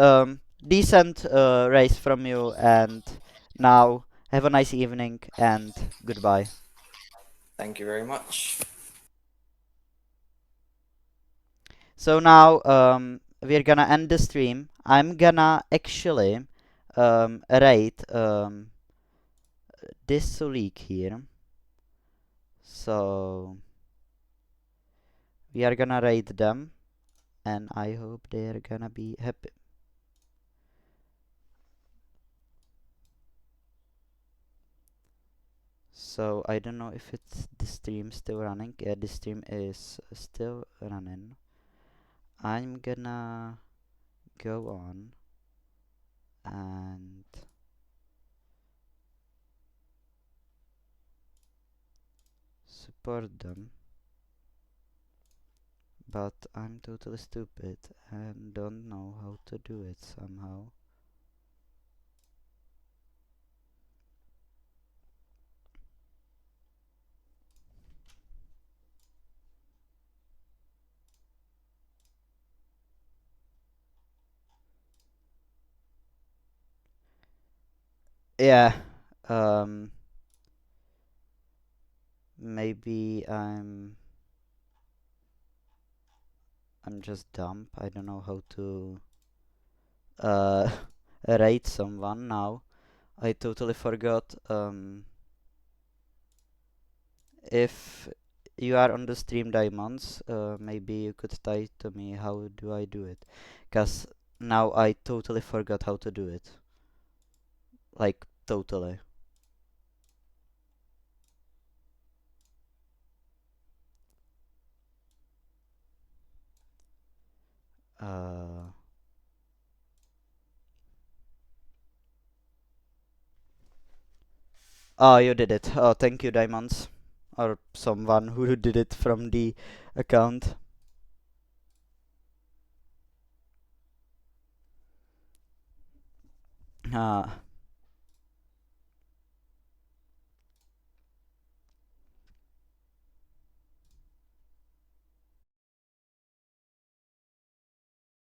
A: decent race from you, and now have a nice evening and goodbye.
E: Thank you very much.
A: So now we're gonna end the stream. I'm gonna actually rate this league here. So we are gonna rate them, and I hope they're gonna be happy. So I don't know if it's the stream still running. Yeah, the stream is still running. I'm gonna go on and support them, but I'm totally stupid and don't know how to do it somehow. Yeah, um, maybe I'm just dumb. I don't know how to uh rate someone now. I totally forgot. If you are on the stream diamonds, maybe you could type to me how do I do it, cause now I totally forgot how to do it. Like totally. Uh, oh, you did it. Oh, thank you, diamonds, or someone who did it from the account.